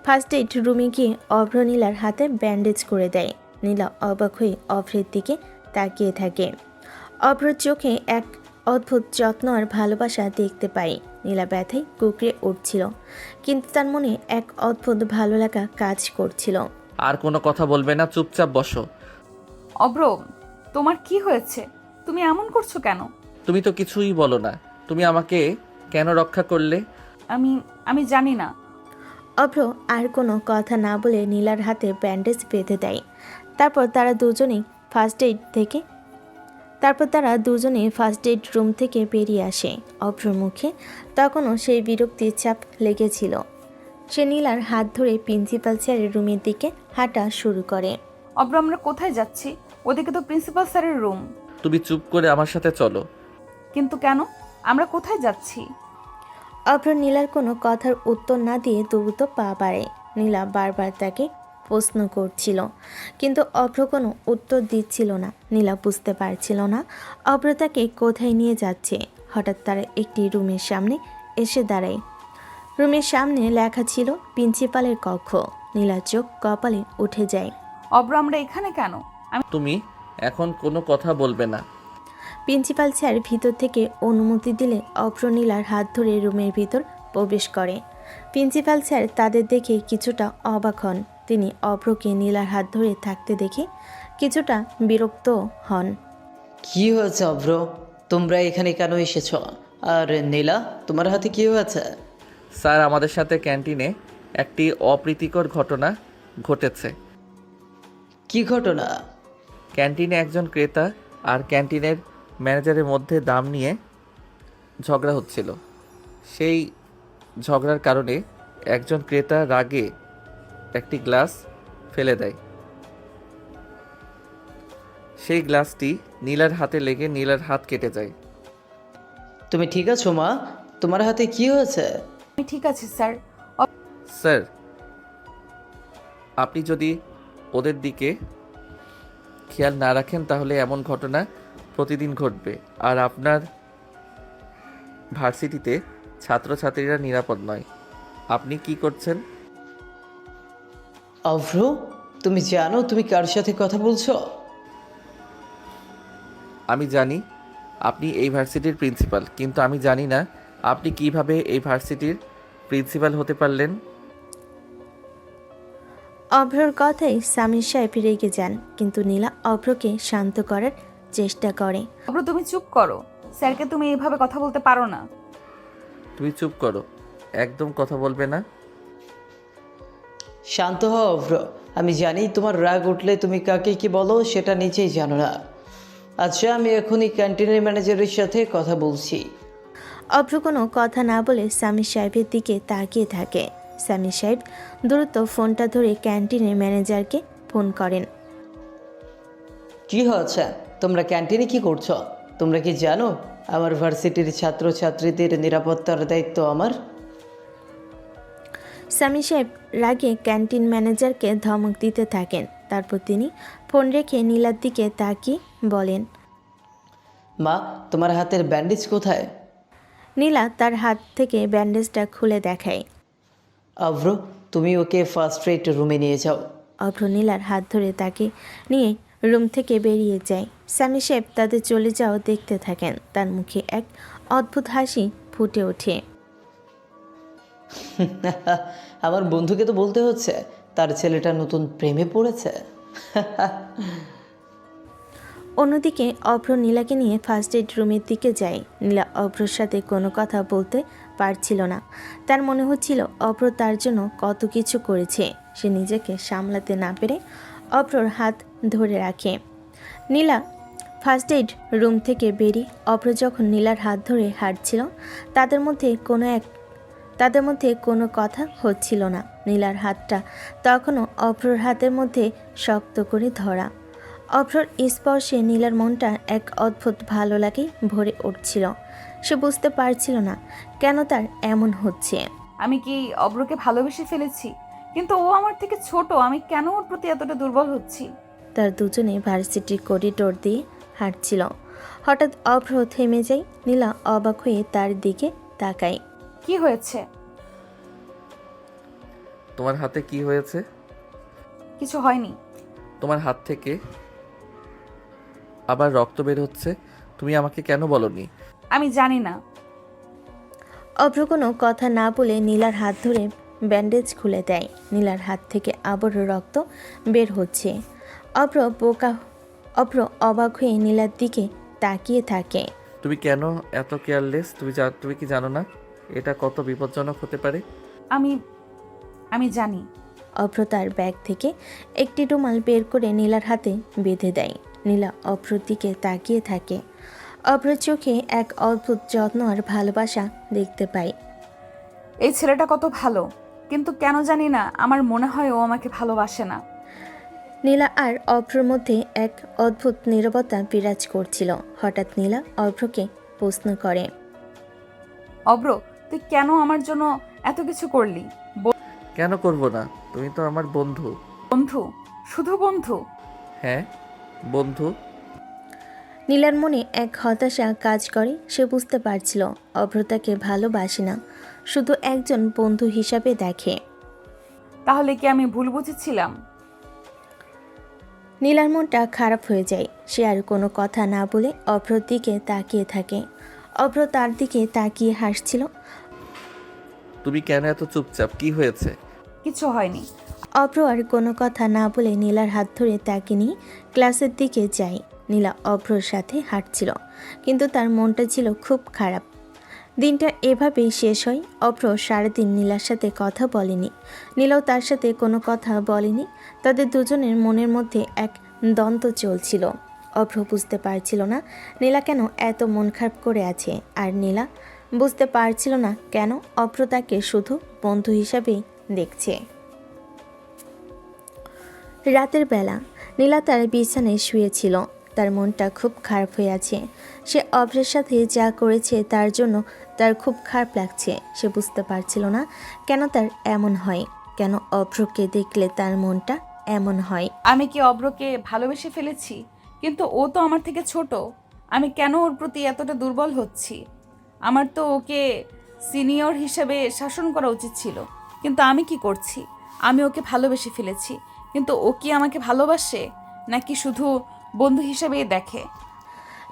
ফার্স্ট এইড রুমে গিয়ে অভ্র নীলার হাতে ব্যান্ডেজ করে দেয়। নীলা অবাক হয়ে অভ্রের দিকে তাকিয়ে থাকে। অভ্রর চোখে এক অদ্ভুত যত্ন আর ভালোবাসা দেখতে পাই। নীলা ব্যথায় কুকড়ে উঠছিল, কিন্তু তার মনে এক অদ্ভুত ভালো লাগা কাজ করছিল। আর কোনো কথা বলবে না, চুপচাপ বসো। অব্র, তোমার কি হয়েছে? তুমি এমন করছো কেন? তুমি তো কিছুই বলো না, তুমি আমাকে কেন রক্ষা করলে? আমি জানি না। অভ্র আর কোনো কথা না বলে নীলার হাতে ব্যান্ডেজ বেঁধে দেয়। তারপর তারা দুজনেই ফার্স্ট এইড রুম থেকে বেরিয়ে আসে। অভ্রর মুখে তখনও সেই বিরক্তির চাপ লেগেছিল। সে নীলার হাত ধরে প্রিন্সিপাল স্যারের রুমের দিকে হাঁটা শুরু করে। অব্র, আমরা কোথায় যাচ্ছি? ওদিকে তো প্রিন্সিপাল স্যারের রুম। তুমি চুপ করে আমার সাথে চলো। কিন্তু কেন? আমরা কোথায় যাচ্ছি? অভ্র নীলার কোনো কথার উত্তর না দিয়ে দ্রুত পা বাড়ে। নীলা বারবার তাকে প্রশ্ন করছিল, কিন্তু অভ্র কোনো উত্তর দিচ্ছিল না। নীলা বুঝতে পারছিল না অভ্র তাকে কোথায় নিয়ে যাচ্ছে। হঠাৎ তারা একটি রুমের সামনে এসে দাঁড়ায়। রুমের সামনে লেখা ছিল প্রিন্সিপালের কক্ষ। নীলার চোখ কপালে উঠে যায়। অব্র, আমরা এখানে কেন? তুমি এখন কোনো কথা বলবে না। প্রিন্সিপাল স্যার ভিতর থেকে অনুমতি দিলে অভ্র নীলার হাত ধরে রুমের ভিতর প্রবেশ করে। প্রিন্সিপাল স্যার তাদের দেখে কিছুটা অবাক হন। তিনি অভ্রকে নীলার হাত ধরে থাকতে দেখে কিছুটা বিরক্ত হন। কি হয়েছে অভ্র? তোমরা এখানে কেন এসেছ? আর নীলা, তোমার হাতে কি হয়েছে? স্যার, আমাদের সাথে ক্যান্টিনে একটি অপ্রীতিকর ঘটনা ঘটেছে। কি ঘটনা? ক্যান্টিনে একজন ক্রেতা আর ক্যান্টিনের ম্যানেজারের মধ্যে দাম নিয়ে ঝগড়া হচ্ছিল। সেই ঝগড়ার কারণে একজন ক্রেতা রাগে একটি গ্লাস ফেলে দেয়। সেই গ্লাসটি নীলার হাতে লেগে নীলার হাত কেটে যায়। তুমি ঠিক আছো মা? তোমার হাতে কি হয়েছে? আমি ঠিক আছি স্যার। স্যার, আপনি যদি ওদের দিকে খেয়াল না রাখেন তাহলে এমন ঘটনা প্রতিদিন ঘটবে, আর আপনার ভার্সিটিতে ছাত্রছাত্রীরা নিরাপদ নয়। আপনি কি করছেন? অভ্র, তুমি জানো তুমি কার সাথে কথা বলছো? আমি জানি আপনি এই ভার্সিটির প্রিন্সিপাল, কিন্তু আমি জানি না আপনি কিভাবে এই ভার্সিটির প্রিন্সিপাল হতে পারলেন। অভ্রর কথায় সামির সাহেব রেগে যান, কিন্তু নীলা অভ্রকে শান্ত করার চেষ্টা করে। অব্র, তুমি চুপ করো। স্যারকে তুমি এইভাবে কথা বলতে পারো না। তুমি চুপ করো, একদম কথা বলবে না। শান্ত হও অভ্র। আমি জানি তোমার রাগ উঠলে তুমি কাকে কি বলো সেটা নিজেই জানো না। আচ্ছা, আমি এখনই ক্যান্টিনের ম্যানেজারের সাথে কথা বলছি। অভ্র কোনো কথা না বলে সামির সাহেবের দিকে তাকিয়ে থাকে। সামির সাহেব দ্রুত ফোনটা ধরে ক্যান্টিনের ম্যানেজারকে ফোন করেন। কি হয়েছে? তোমরা ক্যান্টিনে কি করছো? তোমরা কি জানো আমার ভার্সিটির ছাত্রছাত্রীদের নিরাপত্তার দায়িত্ব আমার? সামির সাহেব রাগে ক্যান্টিন ম্যানেজারকে ধমক দিতে থাকেন। তারপর তিনি ফোন রেখে নীলার দিকে তাকিয়ে বলেন, মা, তোমার হাতের ব্যান্ডেজ কোথায়? নীলা তার হাত থেকে ব্যান্ডেজটা খুলে দেখায়। অভ্র, তুমি ওকে ফার্স্ট এইড রুমে নিয়ে যাও। অভ্র নীলার হাত ধরে তাকে নিয়ে রুম থেকে বেরিয়ে যায়। সামি সাহেব তাদের চলে যাওয়া দেখতে থাকেন। তার মুখে এক অদ্ভুত হাসি ফুটে ওঠে। আমার বন্ধুকে তো বলতে হচ্ছে তার ছেলেটা নতুন প্রেমে পড়েছে। অন্যদিকে অভ্র নীলাকে নিয়ে ফার্স্ট এইড রুমের দিকে যায়। নীলা অভ্রর সাথে কোনো কথা বলতে পারছিল না। তার মনে হচ্ছিল অভ্র তার জন্য কত কিছু করেছে। সে নিজেকে সামলাতে না পেরে অভ্রর হাত ধরে রাখে। নীলা ফার্স্ট এইড রুম থেকে বেরিয়ে অভ্র যখন নীলার হাত ধরে হাঁটছিল, তাদের মধ্যে কোনো কথা হচ্ছিল না। নীলার হাতটা তখনও অভ্রর হাতের মধ্যে শক্ত করে ধরা। অভ্রর স্পর্শে নীলার মনটা এক অদ্ভুত ভালো লাগে ভরে উঠছিল। সে বুঝতে পারছিল না কেন তার এমন হচ্ছে। আমি কি অব্রকে ভালোবেসে ফেলেছি? কিন্তু ও আমার থেকে ছোট, আমি কেন ওর প্রতি এতটা দুর্বল হচ্ছি? তার দুজনে ভার্সিটির করিডোর দিয়ে হাঁটছিল। হঠাৎ অভ্র থেমে যায়। নীলা অবাক হয়ে তার দিকে তাকায়। কি হয়েছে? তোমার হাতে কি হয়েছে? কিছু হয়নি। তোমার হাত থেকে আবার রক্ত বের হচ্ছে, তুমি আমাকে কেন বলনি? আমি জানি না। অভ্র কোনো কথা না বলে নীলার হাত ধরে ব্যান্ডেজ খুলে দেয়। নীলার হাত থেকে আবারও রক্ত বের হচ্ছে। অভ্র অবাক হয়ে নীলার দিকে তাকিয়ে থাকে। তুমি কেন এত কেয়ারলেস? তুমি কি জানো না এটা কত বিপজ্জনক হতে পারে? আমি জানি। অভ্র তার ব্যাগ থেকে একটি রুমাল বের করে নীলার হাতে বেঁধে দেয়। নীলা অভ্রর দিকে তাকিয়ে থাকে। অভ্রর চোখে এক অদ্ভুত যত্ন আর ভালোবাসা দেখতে পায়। এই ছেলেটা কত ভালো, কিন্তু কেন জানি না আমার মনে হয় ও আমাকে ভালোবাসে না। নীলা আর অভ্রর মধ্যে এক অদ্ভুত নীরবতা বিরাজ করছিল। হঠাৎ নীলা অভ্রকে প্রশ্ন করে, অব্র, তুই কেন আমার জন্য এত কিছু করলি? কেন করব না? তুমি তো আমার বন্ধু। বন্ধু? শুধু বন্ধু? হ্যাঁ, বন্ধু। নীলার মনে এক হতাশা কাজ করে। সে বুঝতে পারছিল অভ্র তাকে ভালোবাসে না, শুধু একজন বন্ধু হিসাবে দেখে। তাহলে কি আমি ভুল বুঝেছিলাম? নীলার মনটা খারাপ হয়ে যায়। সে আর কোনো কথা না বলে অভ্রর দিকে তাকিয়ে থাকে। অভ্র তার দিকে তাকিয়ে হাসছিল। তুমি কেন এত চুপচাপ? কি হয়েছে? কিছু হয়নি। অভ্র আর কোনো কথা না বলে নীলার হাত ধরে তাকে নিয়ে ক্লাসের দিকে যায়। নীলা অভ্রর সাথে হাঁটছিল, কিন্তু তার মনটা ছিল খুব খারাপ। দিনটা এভাবেই শেষ হয়। অভ্র সারাদিন নীলার সাথে কথা বলেনি, নীলাও তার সাথে কোনো কথা বলেনি। তাদের দুজনের মনের মধ্যে এক দ্বন্দ্ব চলছিল। অভ্র বুঝতে পারছিল না নীলা কেন এত মন খারাপ করে আছে, আর নীলা বুঝতে পারছিল না কেন অভ্র তাকে শুধু বন্ধু হিসাবেই দেখছে। রাতের বেলা নীলা তার বিছানায় শুয়েছিল। তার মনটা খুব খারাপ হয়ে আছে। সে অভ্রের সাথে যা করেছে তার জন্য তার খুব খারাপ লাগছে। সে বুঝতে পারছিল না কেন তার এমন হয়, কেন অভ্রকে দেখলে তার মনটা এমন হয়। আমি কি অব্রকে ভালোবেসে ফেলেছি? কিন্তু ও তো আমার থেকে ছোট। আমি কেন ওর প্রতি এতটা দুর্বল হচ্ছি? আমার তো ওকে সিনিয়র হিসেবে শাসন করা উচিত ছিল, কিন্তু আমি কি করছি? আমি ওকে ভালোবেসে ফেলেছি, কিন্তু ও কি আমাকে ভালোবাসে, নাকি শুধু বন্ধু হিসেবেই দেখে?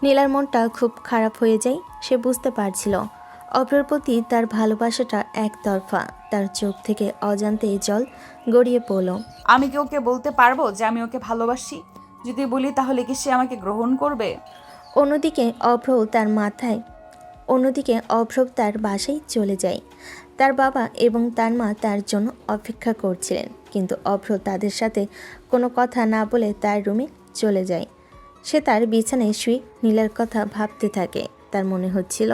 নীলার মনটা খুব খারাপ হয়ে যায়। সে বুঝতে পারছিল অভ্রের প্রতি তার ভালোবাসাটা একতরফা। তার চোখ থেকে অজান্তেই জল গড়িয়ে পড়ল। আমি কি ওকে বলতে পারবো যে আমি ওকে ভালোবাসি? যদি বলি তাহলে কি সে আমাকে গ্রহণ করবে? অন্যদিকে অভ্র তার বাসায় চলে যায়। তার বাবা এবং তার মা তার জন্য অপেক্ষা করছিলেন, কিন্তু অভ্র তাদের সাথে কোনো কথা না বলে তার রুমে চলে যায়। সে তার বিছানায় শুয়ে নীলার কথা ভাবতে থাকে। তার মনে হচ্ছিল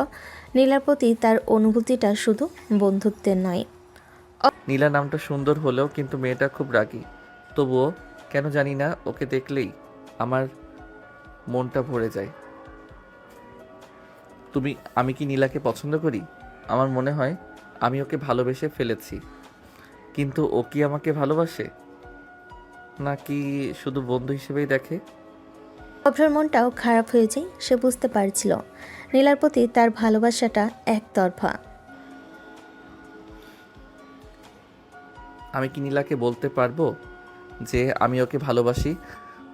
নীলার প্রতি তার অনুভূতিটা শুধু বন্ধুত্বের নয়। নীলা নামটা সুন্দর হলেও কিন্তু মেয়েটা খুব রাগী। তবুও কেন জানি না ওকে দেখলেই আমার মনটা ভরে যায়। আমি কি নীলাকে পছন্দ করি? আমার মনে হয় আমি ওকে ভালোবেসে ফেলেছি, কিন্তু ও কি আমাকে ভালোবাসে, নাকি শুধু বন্ধু হিসেবেই দেখে? অভ্রের মনটাও খারাপ হয়ে যায়। সে বুঝতে পারছিল নীলার প্রতি তার ভালোবাসাটা একতরফা। আমি কি নীলাকে বলতে পারবো যে আমি ওকে ভালোবাসি?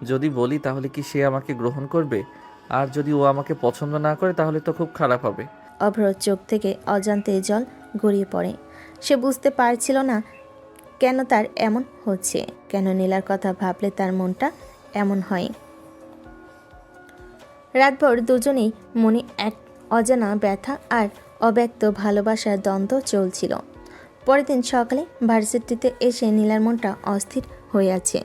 যদি বলি তাহলে কি সে আমাকে গ্রহণ করবে? আর যদি ও আমাকে পছন্দ না করে তাহলে তো খুব খারাপ হবে। অভ্রর চোখ থেকে অজান্তে জল গড়িয়ে পড়ে। সে বুঝতে পারছিল না কেন তার এমন হচ্ছে, কেন নীলার কথা ভাবলে তার মনটা এমন হয়। রাতভর দুজনেই মনে এক অজানা ব্যথা আর অব্যক্ত ভালোবাসার দ্বন্দ্ব চলছিল। পরের দিন সকালে ভার্সিটিতে এসে নীলার মনটা অস্থির হয়ে আছে।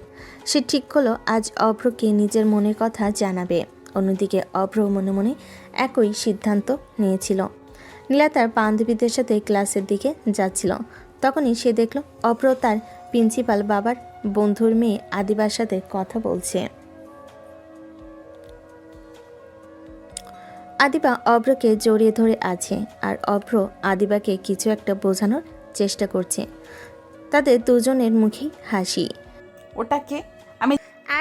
সে ঠিক হলো আজ অভ্রকে নিজের মনের কথা জানাবে। অন্যদিকে অভ্র মনে মনে একই সিদ্ধান্ত নিয়েছিল। নীলা তার বান্ধবীদের সাথে ক্লাসের দিকে যাচ্ছিল। তখনই সে দেখল অভ্র তার প্রিন্সিপাল বাবার বন্ধুর মেয়ে আদিবার সাথে কথা বলছে। আদিবা অভ্রকে জড়িয়ে ধরে আছে, আর অভ্র আদিবাকে কিছু একটা বোঝানোর চেষ্টা করছে। তাদের দুজনের মুখেই হাসি। ওটাকে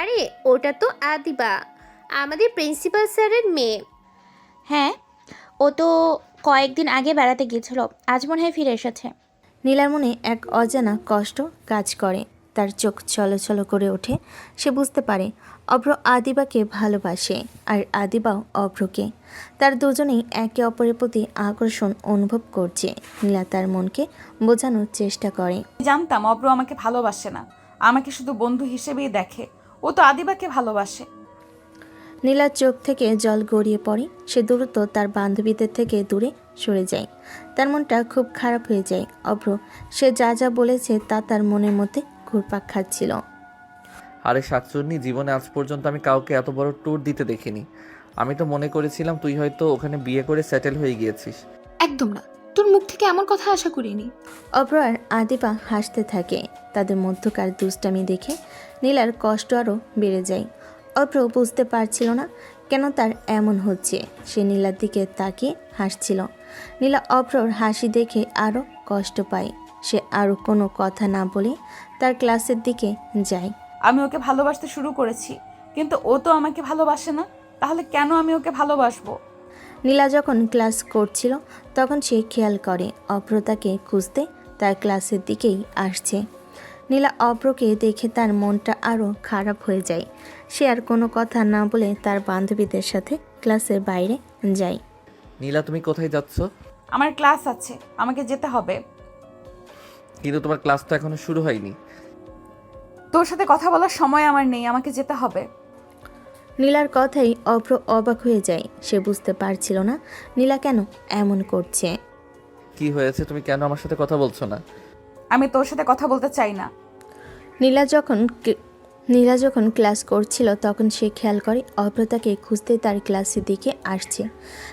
আরে ওটা তো আদিবা, আমাদের প্রিন্সিপাল স্যারের মেয়ে। হ্যাঁ, ও তো কয়েকদিন আগে বেড়াতে গিয়েছিল, আজ মনে হয় ফিরে এসেছে। নীলার মনে এক অজানা কষ্ট কাজ করে, তার চোখ ছলছল করে ওঠে। সে বুঝতে পারে অভ্র আদিবাকে ভালোবাসে আর আদিবাও অভ্রকে। তার দুজনেই একে অপরের প্রতি আকর্ষণ অনুভব করছে। নীলা তার মনকে বোঝানোর চেষ্টা করে। জানতাম অব্র আমাকে ভালোবাসে না, আমাকে শুধু বন্ধু হিসেবেই দেখে। ও তো আদিবাকে ভালোবাসে। নীলার চোখ থেকে জল গড়িয়ে পড়ে। সে দ্রুত তার বান্ধবীদের থেকে দূরে সরে যায়। তার মনটা খুব খারাপ হয়ে যায়। অভ্র সে যা যা বলেছে তা তার মনের মধ্যে ঘুরপাক খাচ্ছিল। আরে শাকচুন্নি, জীবনে আজ পর্যন্ত আমি কাউকে এত বড় ট্যুর দিতে দেখিনি। আমি তো মনে করেছিলাম তুই হয়তো ওখানে বিয়ে করে সেটেল হয়ে গিয়েছিস। একদম না, তোর মুখ থেকে এমন কথা আশা করিনি। অভ্র আর আদিবা হাসতে থাকে। তাদের মধ্যকার দুষ্টামি দেখে নীলার কষ্ট আরও বেড়ে যায়। অভ্র বুঝতে পারছিল না কেন তার এমন হচ্ছে। সে নীলার দিকে তাকিয়ে হাসছিল। নীলা অভ্রর হাসি দেখে আরও কষ্ট পায়। সে আরও কোনো কথা না বলে তার ক্লাসের দিকে যায়। আমি ওকে ভালোবাসতে শুরু করেছি, কিন্তু ও তো আমাকে ভালোবাসে না। তাহলে কেন আমি ওকে ভালোবাসবো? নীলা যখন ক্লাস করছিল তখন সে খেয়াল করে অভ্র তাকে খুঁজতে তার ক্লাসের দিকেই আসছে। নীলা অভ্রকে দেখে তার মনটা আরও খারাপ হয়ে যায়। সে আর কোনো কথা না বলে তার বান্ধবীদের সাথে ক্লাসের বাইরে যায়। নীলা, তুমি কোথায় যাচ্ছ? আমার ক্লাস আছে, আমাকে যেতে হবে। কিন্তু তোমার ক্লাস তো এখনো শুরু হয়নি। তোর সাথে কথা বলার সময় আমার নেই, আমাকে যেতে হবে। নীলার কথাই অভ্র অবাক হয়ে যায়। সে বুঝতে পারছিল না নীলা কেন এমন করছে। কি হয়েছে? তুমি কেন আমার সাথে কথা বলছো না? আমি তোর সাথে কথা বলতে চাই না। নীলা যখন ক্লাস করছিল তখন সে খেয়াল করে অভ্র তাকে খুঁজতে তার ক্লাসের দিকে আসছে।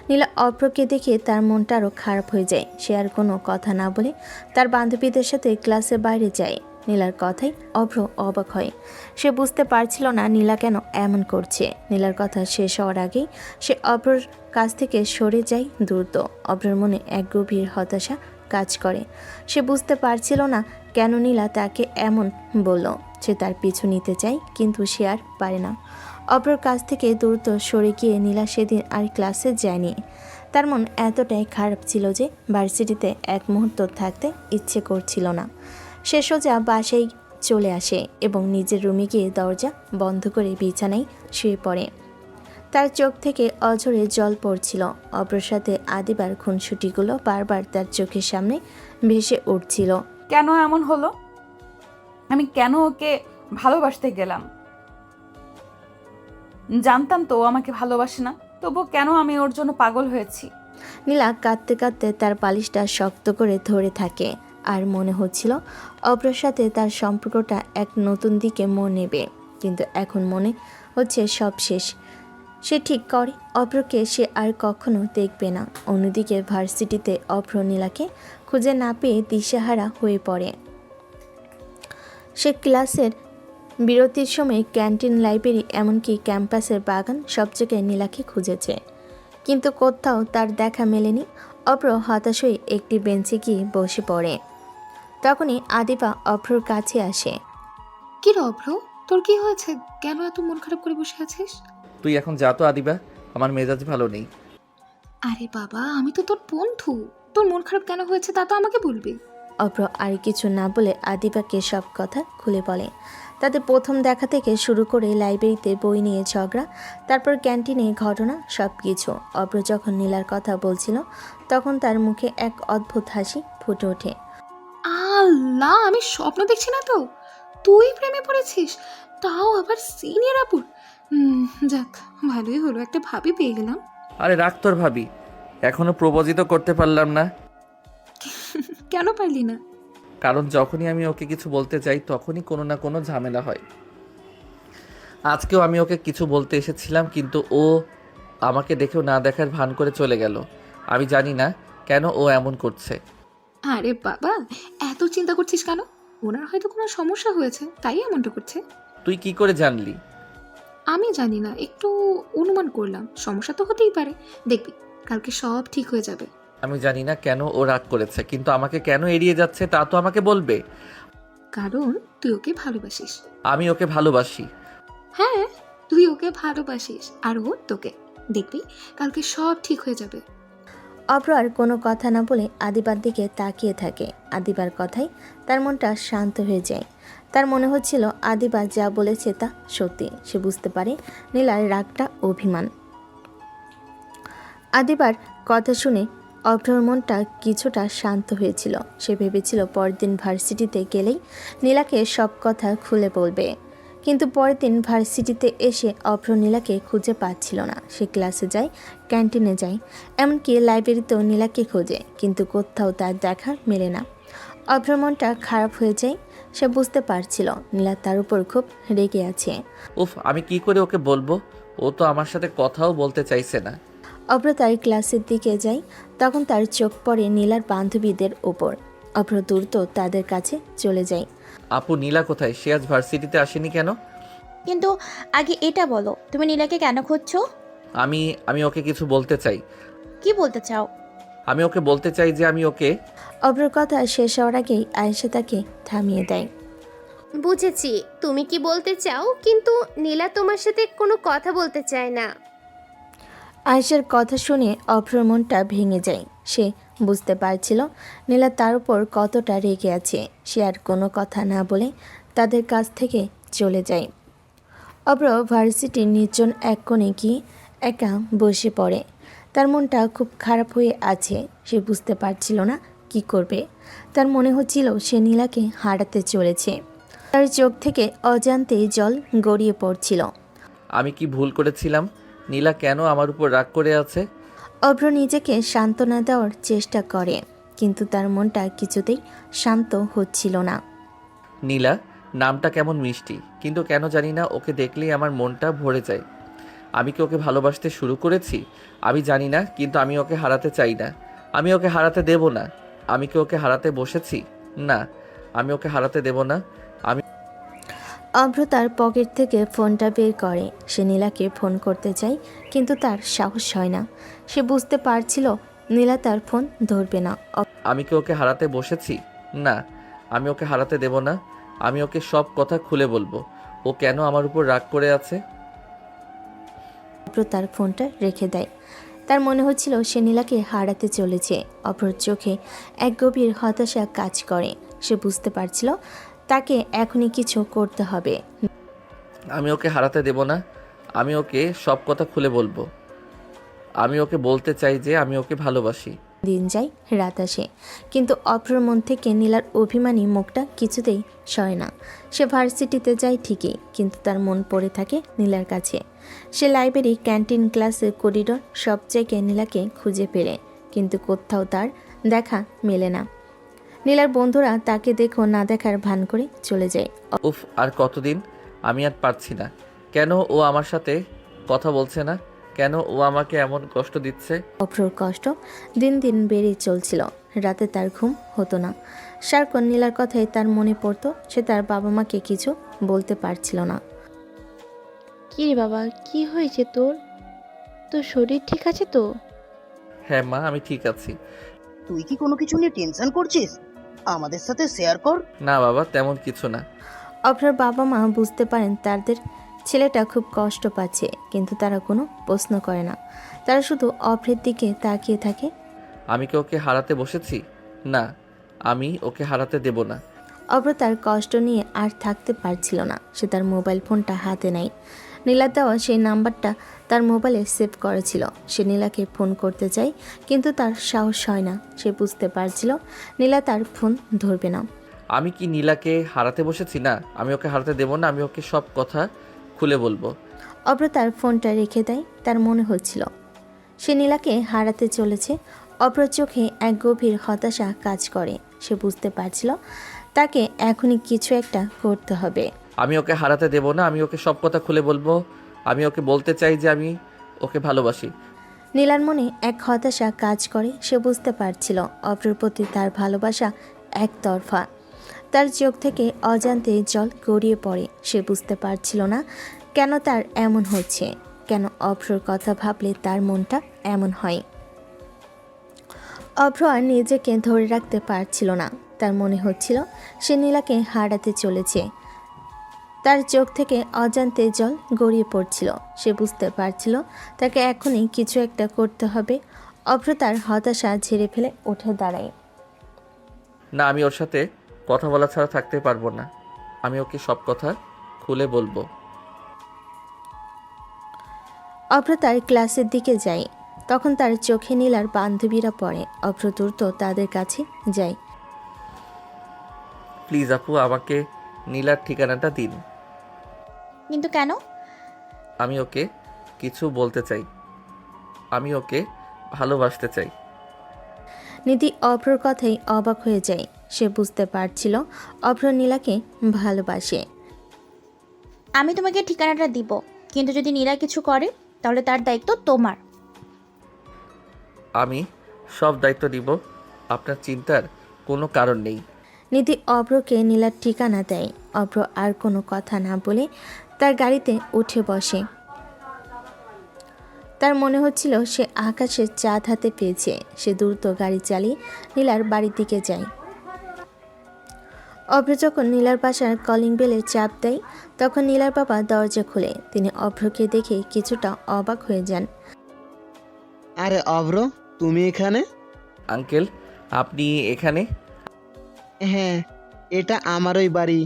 নীলা অভ্রকে দেখে তার মনটা আরও খারাপ হয়ে যায়। সে আর কোনো কথা না বলে তার বান্ধবীদের সাথে ক্লাসের বাইরে যায়। নীলার কথাই অভ্র অবাক হয়। সে বুঝতে পারছিল না নীলা কেন এমন করছে। নীলার কথা শেষ হওয়ার আগেই সে অভ্রর কাছ থেকে সরে যায় দ্রুত। অভ্রর মনে এক গভীর হতাশা কাজ করে। সে বুঝতে পারছিল না কেন নীলা তাকে এমন বলল। সে তার পিছু নিতে চায় কিন্তু সে আর পারে না। অভ্রর কাছ থেকে দ্রুত সরে গিয়ে নীলা সেদিন আর ক্লাসে যায়নি। তার মন এতটাই খারাপ ছিল যে ভার্সিটিতে এক মুহূর্ত থাকতে ইচ্ছে করছিল না। সে সোজা বাসায় চলে আসে এবং নিজের রুমে গিয়ে দরজা বন্ধ করে বিছানায় শুয়ে পড়ে। তার চোখ থেকে অঝরে জল পড়ছিল। অভ্রর সাথে আদিবার খুনসুটিগুলো বারবার তার চোখের সামনে ভেসে উঠছিল। কেন এমন হলো? আমি কেন ওকে ভালোবাসতে গেলাম? জানতাম তো ও আমাকে ভালোবাসে না, তবু কেন আমি ওর জন্য পাগল হয়েছি? নীলা কাঁদতে কাঁদতে তার বালিশটা শক্ত করে ধরে থাকে আর মনে হচ্ছিল অভ্রর সাথে তার সম্পর্কটা এক নতুন দিকে মোড় নেবে। কিন্তু এখন মনে হচ্ছে সব শেষ। সে ঠিক করে অভ্রকে সে আর কখনো দেখবে না। অন্যদিকে ভার্সিটিতে অভ্র নীলাকে খুঁজে না পেয়ে দিশেহারা হয়ে পড়ে। সে ক্লাসের বিরতির সময় ক্যান্টিন, লাইব্রেরি, এমনকি ক্যাম্পাসের বাগান সব জায়গায় নীলাকে খুঁজেছে, কিন্তু কোথাও তার দেখা মেলেনি। অভ্র হতাশ হয়ে একটি বেঞ্চে গিয়ে বসে পড়ে। তখনই আদিবা অভ্রর কাছে আসে। কি রে অভ্র, তোর কি হয়েছে? কেন এত মন খারাপ করে বসে আছিস? তুই এখন যা তো আদিবা, আমার মেজাজ ভালো নেই। আরে বাবা, আমি তো তোর বন্ধু, তোর মন খারাপ কেন হয়েছে তা তো আমাকে বলবি। অভ্র আর কিছু না বলে আদিবাকে সব কথা খুলে বলে। তাদের প্রথম দেখা থেকে শুরু করে লাইব্রেরিতে বই নিয়ে ঝগড়া, তারপর ক্যান্টিনে ঘটনা, সব কিছু। অভ্র যখন নীলার কথা বলছিল তখন তার মুখে এক অদ্ভুত হাসি ফুটে ওঠে। আল্লাহ, আমি স্বপ্ন দেখছি না তো? তুই প্রেমে পড়েছিস, তাও আবার সিনিয়র আপুর। যাক, ভালোই হলো, একটা ভাবি পেয়ে গেলাম। আরে রাখ তোর ভাবি, এখনো প্রপোজিত করতে পারলাম না। কেন পারলি না? কারণ যখনই আমি ওকে কিছু বলতে চাই তখনই কোনো না কোনো ঝামেলা হয়। আজকেও আমি ওকে কিছু বলতে এসেছিলাম, কিন্তু ও আমাকে দেখেও না দেখার ভান করে চলে গেল। আমি জানি না কেন ও এমন করছে। আরে বাবা, এত চিন্তা করছিস কেন? ওনার হয়তো কোনো সমস্যা হয়েছে, তাই এমনটা করছে। তুই কি করে জানলি? আমি জানি না, একটু অনুমান করলাম। সমস্যা তো হতেই পারে, দেখবি কালকে সব ঠিক হয়ে যাবে। আমি জানি না কেন ও রাগ করেছে, কিন্তু আমাকে কেন এড়িয়ে যাচ্ছে তা তো আমাকে বলবে। কারণ তুই ওকে ভালোবাসিস। আমি ওকে ভালোবাসি। হ্যাঁ, তুই ওকে ভালোবাসিস আর ও তোকে। দেখবি কালকে সব ঠিক হয়ে যাবে। অভ্র আর কোনো কথা না বলে আদিবার দিকে তাকিয়ে থাকে। আদিবার কথায় তার মনটা শান্ত হয়ে যায়। তার মনে হচ্ছিল আদিবা যা বলেছে তা সত্যি। সে বুঝতে পারে নীলার রাগটা অভিমান। আদিবার কথা শুনে অভ্রর মনটা কিছুটা শান্ত হয়েছিল। সে ভেবেছিল পরদিন ভার্সিটিতে গেলেই নীলাকে সব কথা খুলে বলবে, কিন্তু পরের দিন ভার্সিটিতে এসে অভ্র নীলাকে খুঁজে পাচ্ছিল না। সে ক্লাসে যায়, ক্যান্টিনে যায়, এমনকি লাইব্রেরিতেও নীলাকে খোঁজে, কিন্তু কোথাও তার দেখা মেলে না। অভ্রর মনটা খারাপ হয়ে যায়। সে বুঝতে পারছিল নীলা তার উপর খুব রেগে আছে। উফ, আমি কি করে ওকে বলবো? ও তো আমার সাথে কথাও বলতে চাইছে না। অভ্র তার ক্লাসের দিকে যায়, তখন তার চোখ পড়ে নীলার বান্ধবীদের ওপর। অভ্র দ্রুত তাদের কাছে চলে যায়। আপু, নীলা কোথায়? সে আজ ভার্সিটিতে আসেনি কেন? কিন্তু আগে এটা বলো, তুমি নীলাকে কেন খুঁজছো? আমি ওকে কিছু বলতে চাই। কি বলতে চাও? আমি ওকে বলতে চাই যে আমি ওকে। অভ্রর কথা শেষ হওয়ার আগেই আয়েশা তাকে থামিয়ে দেয়। বুঝেছি তুমি কি বলতে চাও, কিন্তু নীলা তোমার সাথে কোনো কথা বলতে চায় না। আয়েশার কথা শুনে অভ্রর মনটা ভেঙে যায়। সে বুঝতে পারছিল নীলা তার উপর কতটা রেগে আছে। সে আর কোনো কথা না বলে তাদের কাছ থেকে চলে যায়। অভ্র ভার্সিটির নির্জন এক কোণে গিয়ে একা বসে পড়ে। তার মনটা খুব খারাপ হয়ে আছে। সে বুঝতে পারছিল না কি করবে। তার মনে হচ্ছিল সে নীলাকে হারাতে চলেছে। তার চোখ থেকে অজান্তেই জল গড়িয়ে পড়ছিল। আমি কি ভুল করেছিলাম? নীলা কেন আমার উপর রাগ করে আছে? অভ্র নিজেকে সান্ত্বনা দেওয়ার চেষ্টা করে, কিন্তু তার মনটা কিছুতেই শান্ত হচ্ছিল না। নীলা নামটা কেমন মিষ্টি, কিন্তু কেন জানি না ওকে দেখলেই আমার মনটা ভরে যায়। আমি কি ওকে ভালোবাসতে শুরু করেছি? আমি জানি না, কিন্তু আমি ওকে হারাতে চাই না। আমি ওকে হারাতে দেব না। আমি কি ওকে হারাতে বসেছি? না, আমি ওকে হারাতে দেব না। অভ্র তার পকেট থেকে ফোনটা বের করে। সে নীলাকে ফোন করতে চায়, কিন্তু তার সাহস হয় না। সে বুঝতে পারছিল নীলা তার ফোন ধরবে না। আমি কি ওকে হারাতে বসেছি? না, আমি ওকে হারাতে দেব না। আমি ওকে সব কথা খুলে বলবো। ও কেন আমার উপর রাগ করে আছে। অভ্র তার ফোনটা রেখে দেয়। তার মনে হচ্ছিল সে নীলাকে হারাতে চলেছে। অভ্রর চোখে এক গভীর হতাশা কাজ করে। সে বুঝতে পারছিল তাকে এখনই কিছু করতে হবে। আমি ওকে হারাতে দেব না। আমি ওকে সব কথা খুলে বলবো। আমি ওকে বলতে চাই যে আমি ওকে ভালোবাসি। দিন যায়, রাত আসে, কিন্তু অভ্রর মন থেকে নীলার অভিমানী মুখটা কিছুতেই সয় না। সে ভার্সিটিতে যায় ঠিকই, কিন্তু তার মন পড়ে থাকে নীলার কাছে। সে লাইব্রেরি, ক্যান্টিন, ক্লাসের করিডোর সব জায়গায় নীলাকে খুঁজে পেলে, কিন্তু কোথাও তার দেখা মেলে না। নীলার বন্ধুরা তাকে দেখো না দেখার ভান করে চলে যায়। উফ, আর কতদিন? আমি আর পারছি না। কেন ও আমার সাথে কথা বলছে না? কেন ও আমাকে এমন কষ্ট দিচ্ছে? অভ্রর কষ্ট দিন দিন বেড়েই চলছিল। রাতে তার ঘুম হতো না। সারাক্ষণ নীলার কথাই তার মনে পড়তো। সে তার বাবা মাকে কিছু বলতে পারছিল না। কি রে বাবা, কি হয়েছে তোর? তোর শরীর ঠিক আছে তো? হ্যাঁ মা, আমি ঠিক আছি। তুই কি কোনো কিছু নিয়ে টেনশন করছিস? আমাদের সাথে শেয়ার কর। না বাবা, তেমন কিছু না। অভ্রর বাবা মা বুঝতে পারেন তাদের ছেলেটা খুব কষ্ট পাচ্ছে, কিন্তু তারা কোনো প্রশ্ন করে না। তারা শুধু অভ্রের দিকে তাকিয়ে থাকে। আমি কি ওকে হারাতে বসেছি? না, আমি ওকে হারাতে দেব না। অভ্র তার কষ্ট নিয়ে আর থাকতে পারছিল না। সে তার মোবাইল ফোনটা হাতে নেয়। নীলার দেওয়া সেই নাম্বারটা তার মোবাইলে সেভ করেছিল। সে নীলাকে ফোন করতে চায়, কিন্তু তার সাহস হয় না। সে বুঝতে পারছিল নীলা তার ফোন ধরবে না। আমি কি নীলাকে হারাতে বসেছি? না, আমি ওকে হারাতে দেব না। আমি ওকে সব কথা খুলে বলবো। অভ্র তার ফোনটা রেখে দেয়। তার মনে হচ্ছিল সে নীলাকে হারাতে চলেছে। অভ্র চোখে এক গভীর হতাশা কাজ করে। সে বুঝতে পারছিল তাকে এখনই কিছু একটা করতে হবে। আমি ওকে হারাতে দেব না। আমি ওকে সব কথা খুলে বলবো। আমি ওকে বলতে চাই যে আমি ওকে ভালোবাসি। নীলার মনে এক হতাশা কাজ করে। সে বুঝতে পারছিল অভ্রের প্রতি তার ভালোবাসা একতরফা। তার চোখ থেকে অজান্তে জল গড়িয়ে পড়ে। সে বুঝতে পারছিল না কেন তার এমন হচ্ছে, কেন অভ্রর কথা ভাবলে তার মনটা এমন হয়। অভ্র আর নিজেকে ধরে রাখতে পারছিল না। তার মনে হচ্ছিল সে নীলাকে হারাতে চলেছে। তার চোখ থেকে অজান্তে জল গড়িয়ে পড়ছিল। সে বুঝতে পারছিল তাকে এখনই কিছু একটা করতে হবে। অভ্র তার হতাশা ঝেড়ে ফেলে উঠে দাঁড়ায়। না, আমি ওর সাথে কথা বলা ছাড়া থাকতে পারবো না। আমি ওকে সব কথা খুলে বলবো। অভ্র তার ক্লাসের দিকে যায়। তখন তার চোখে নীলার বান্ধবীরা পড়ে। অভ্র দ্রুত তাদের কাছে যায়। প্লিজ আপু, আমাকে নীলার ঠিকানাটা দিন। কিন্তু কেন? আমি ওকে কিছু বলতে চাই। আমি ওকে ভালোবাসতে চাই। নিধি অভ্রর কথাই অবাক হয়ে যায়। সে বুঝতে পারছিল অভ্র নীলাকে ভালোবাসে। আমি তোমাকে ঠিকানাটা দিব, কিন্তু যদি নীলা কিছু করে তাহলে তার দায়িত্ব তোমার। আমি সব দায়িত্ব দিব, আপনার চিন্তার কোনো কারণ নেই। নিধি অভ্রকে নীলার ঠিকানা দেয়। অভ্র আর কোনো কথা না বলে তার গাড়িতে উঠে বসে। তার মনে হচ্ছিল সে আকাশের চাঁদ হাতে পেয়েছে। সে দ্রুত গাড়ি চালিয়ে নীলার বাড়ির দিকে যায়। অভ্র যখন নীলার বাসার কলিং বেলে চাপ দেয়, তখন নীলার বাবা দরজা খুলে। তিনি অভ্রকে দেখে কিছুটা অবাক হয়ে যান। আরে অভ্র, তুমি এখানে? আঙ্কেল, আপনি এখানে? হ্যাঁ, এটা আমারই বাড়ি,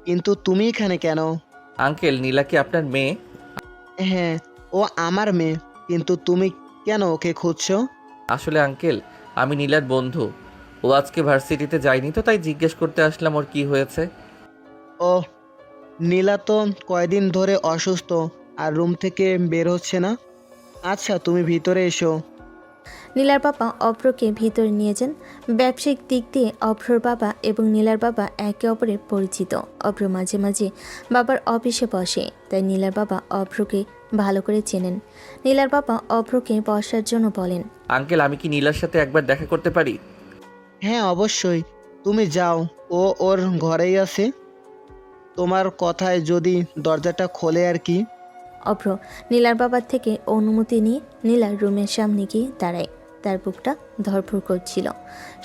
কিন্তু তুমি এখানে কেন? আঙ্কেল, নীলা কি আপনার মেয়ে? হ্যাঁ, ও আমার মেয়ে, কিন্তু তুমি কেন ওকে খুঁজছো? আসলে আঙ্কেল, আমি নীলার বন্ধু। ও আজকে ভার্সিটিতে যায়নি তো, তাই জিজ্ঞেস করতে আসলাম ওর কি হয়েছে। ও, নীলা তো কয়দিন ধরে অসুস্থ আর রুম থেকে বের হচ্ছে না। আচ্ছা, তুমি ভিতরে এসো। নীলার বাবা অভ্রকে ভিতরে নিয়ে যান। ব্যবসায়িক দিক দিয়ে অভ্রর বাবা এবং নীলার বাবা একে অপরের পরিচিত। অভ্র মাঝে মাঝে বাবার অফিসে বসে, তাই নীলার বাবা অভ্রকে ভালো করে চেনেন। নীলার বাবা অভ্রকে বসার জন্য বলেন। আঙ্কেল, আমি কি নীলার সাথে একবার দেখা করতে পারি? হ্যাঁ, অবশ্যই, তুমি যাও, ও ওর ঘরেই আছে। তোমার কথায় যদি দরজাটা খোলে আর কি। অভ্র নীলার বাবার থেকে অনুমতি নিয়ে নীলার রুমের সামনে গিয়ে দাঁড়ায়। তার বুকটা ধড়ফড় করছিল।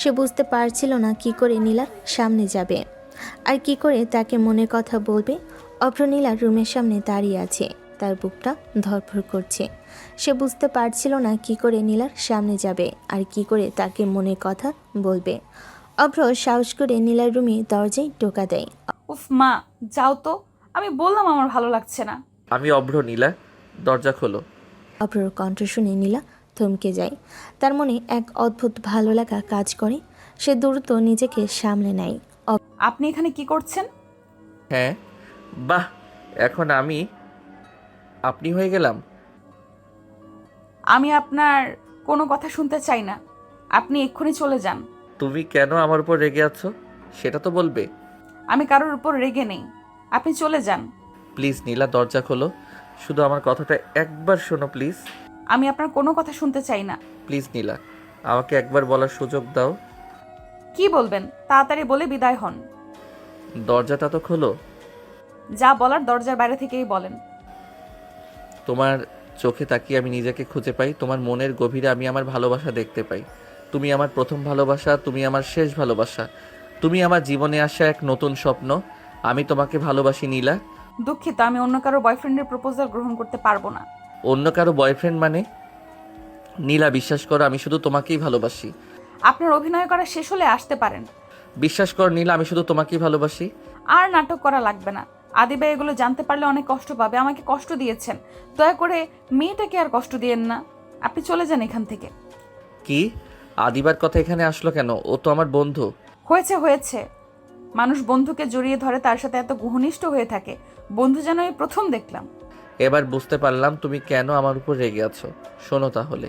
সে বুঝতে পারছিল না কি করে নীলার সামনে যাবে আর কি করে তাকে মনের কথা বলবে। অভ্র নীলার রুমের সামনে দাঁড়িয়ে আছে। তার বুকটা ধড়ফড় করছে। সে বুঝতে পারছিল না কি করে নীলার সামনে যাবে আর কি করে তাকে মনের কথা বলবে। অভ্র সাহস করে নীলার রুমে দরজায় টোকা দেয়। উফ মা, যাও তো, আমি বললাম আমার ভালো লাগছে না। আমি অভ্র, নীলা দরজা খোলো। অভ্রর কণ্ঠ শুনে নীলা থমকে যায়। তার মনে এক অদ্ভুত ভালো লাগা কাজ করে। সে দ্রুত নিজেকে সামলে নেয়। আপনি এখানে কি করছেন? হ্যাঁ, বাহ, এখন আমি আপনি হয়ে গেলাম। আমি আপনার কোনো কথা শুনতে চাই না। আপনি এক্ষুনি চলে যান। তুমি কেন আমার উপর রেগে আছো সেটা তো বলবে। আমি কারোর উপর রেগে নেই, আপনি চলে যান। প্লিজ নীলা, দরজা খোলো। শুধু আমার কথাটা একবার শোনো প্লিজ। আমি আপনার কোনো কথা শুনতে চাই না। প্লিজ নীলা, আমাকে একবার বলার সুযোগ দাও। কি বলবেন তাড়াতাড়ি বলে বিদায় হন। দরজাটা তো খোলো। যা বলার দরজার বাইরে থেকেই বলেন। তোমার চোখে তাকিয়ে আমি নিজেকে খুঁজে পাই। তোমার মনের গভীরে আমি আমার ভালোবাসা দেখতে পাই। তুমি আমার প্রথম ভালোবাসা, তুমি আমার শেষ ভালোবাসা, তুমি আমার জীবনে আসা এক নতুন স্বপ্ন। আমি তোমাকে ভালোবাসি নীলা। দুঃখিত, আমি অন্য কারো বয়ফ্রেন্ডের প্রপোজাল গ্রহণ করতে পারবো না। অন্য কারো বয়ফ্রেন্ড মানে? নীলা, বিশ্বাস করো, আমি শুধু তোমাকেই ভালোবাসি। আপনার অভিনয় করা শেষ হলে আসতে পারেন। বিশ্বাস কর নীলা, আমি শুধু তোমাকেই ভালোবাসি। আর নাটক করা লাগবে না। আদিবাই এগুলো জানতে পারলে অনেক কষ্ট পাবে। আমাকে কষ্ট দিয়েছেন, দয়া করে মেয়েটাকে আর কষ্ট দিয়েন না। আপনি চলে যান এখান থেকে। কি? আদিবার কথা এখানে আসলো কেন? ও তো আমার বন্ধু। হয়েছে। মানুষ বন্ধুকে জড়িয়ে ধরে, তার সাথে এত ঘনিষ্ঠ হয়ে থাকে। বন্ধু যেন এই প্রথম দেখলাম। এবার বুঝতে পারলাম তুমি কেন আমার উপর রেগে আছো। শোনো তাহলে,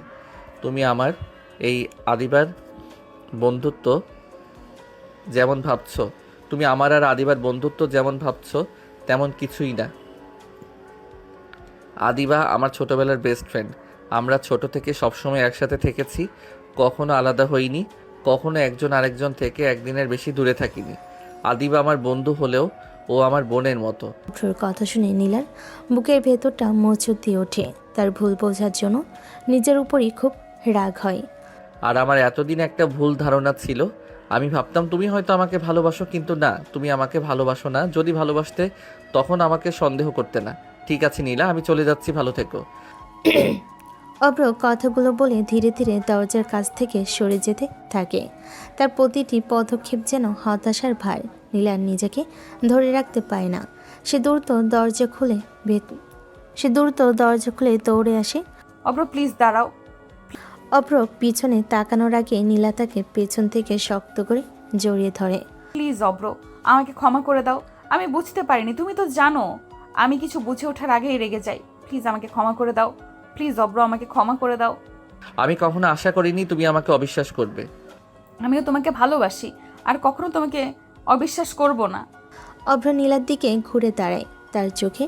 তুমি আমার এই আদিবার বন্ধুত্ব যেমন ভাবছো, তুমি আমার আর আদিবার বন্ধুত্ব যেমন ভাবছো তেমন কিছুই না। আদিবা আমার ছোটবেলার বেস্ট ফ্রেন্ড। আমরা ছোট থেকে সবসময় একসাথে থেকেছি, কখনো আলাদা হইনি, কখনো একজন আরেকজন থেকে একদিনের বেশি দূরে থাকিনি। আদিবা আমার বন্ধু হলেও ও আমার বোনের মতো। অভ্রর কথা শুনে নীলার বুকের ভেতরটা মোচড় দিয়ে ওঠে। তার ভুল বোঝার জন্য নিজের উপরই খুব রাগ হয়। আর আমার এতদিন একটা ভুল ধারণা ছিল আমি ভাবতাম তুমি হয়তো আমাকে ভালোবাসো, কিন্তু না, তুমি আমাকে ভালোবাসো না। যদি ভালোবাসতে তখন আমাকে সন্দেহ করতে না। ঠিক আছে নীলা, আমি চলে যাচ্ছি, ভালো থেকো। অভ্র কথাগুলো বলে ধীরে ধীরে দরজার কাছ থেকে সরে যেতে থাকে। তার প্রতিটি পদক্ষেপ যেন হতাশার ভার। নীলার নিজেকে ধরে রাখতে পায় না। সে দ্রুত দরজা খুলে দৌড়ে আসে। অব্র প্লিজ দাঁড়াও। অভ্র পিছনে তাকানোর আগে নীলা তাকে পেছন থেকে শক্ত করে জড়িয়ে ধরে। প্লিজ অব্র, আমাকে ক্ষমা করে দাও। আমি বুঝতে পারিনি, তুমি তো জানো আমি কিছু বুঝে ওঠার আগেই রেগে যাই। প্লিজ আমাকে ক্ষমা করে দাও। প্লিজ অব্র, আমাকে ক্ষমা করে দাও। আমি কখনো আশা করিনি তুমি আমাকে অবিশ্বাস করবে। আমিও তোমাকে ভালোবাসি, আর কখনো তোমাকে অবিশ্বাস করব না। অভ্র নীলার দিকে ঘুরে দাঁড়ায়। তার চোখে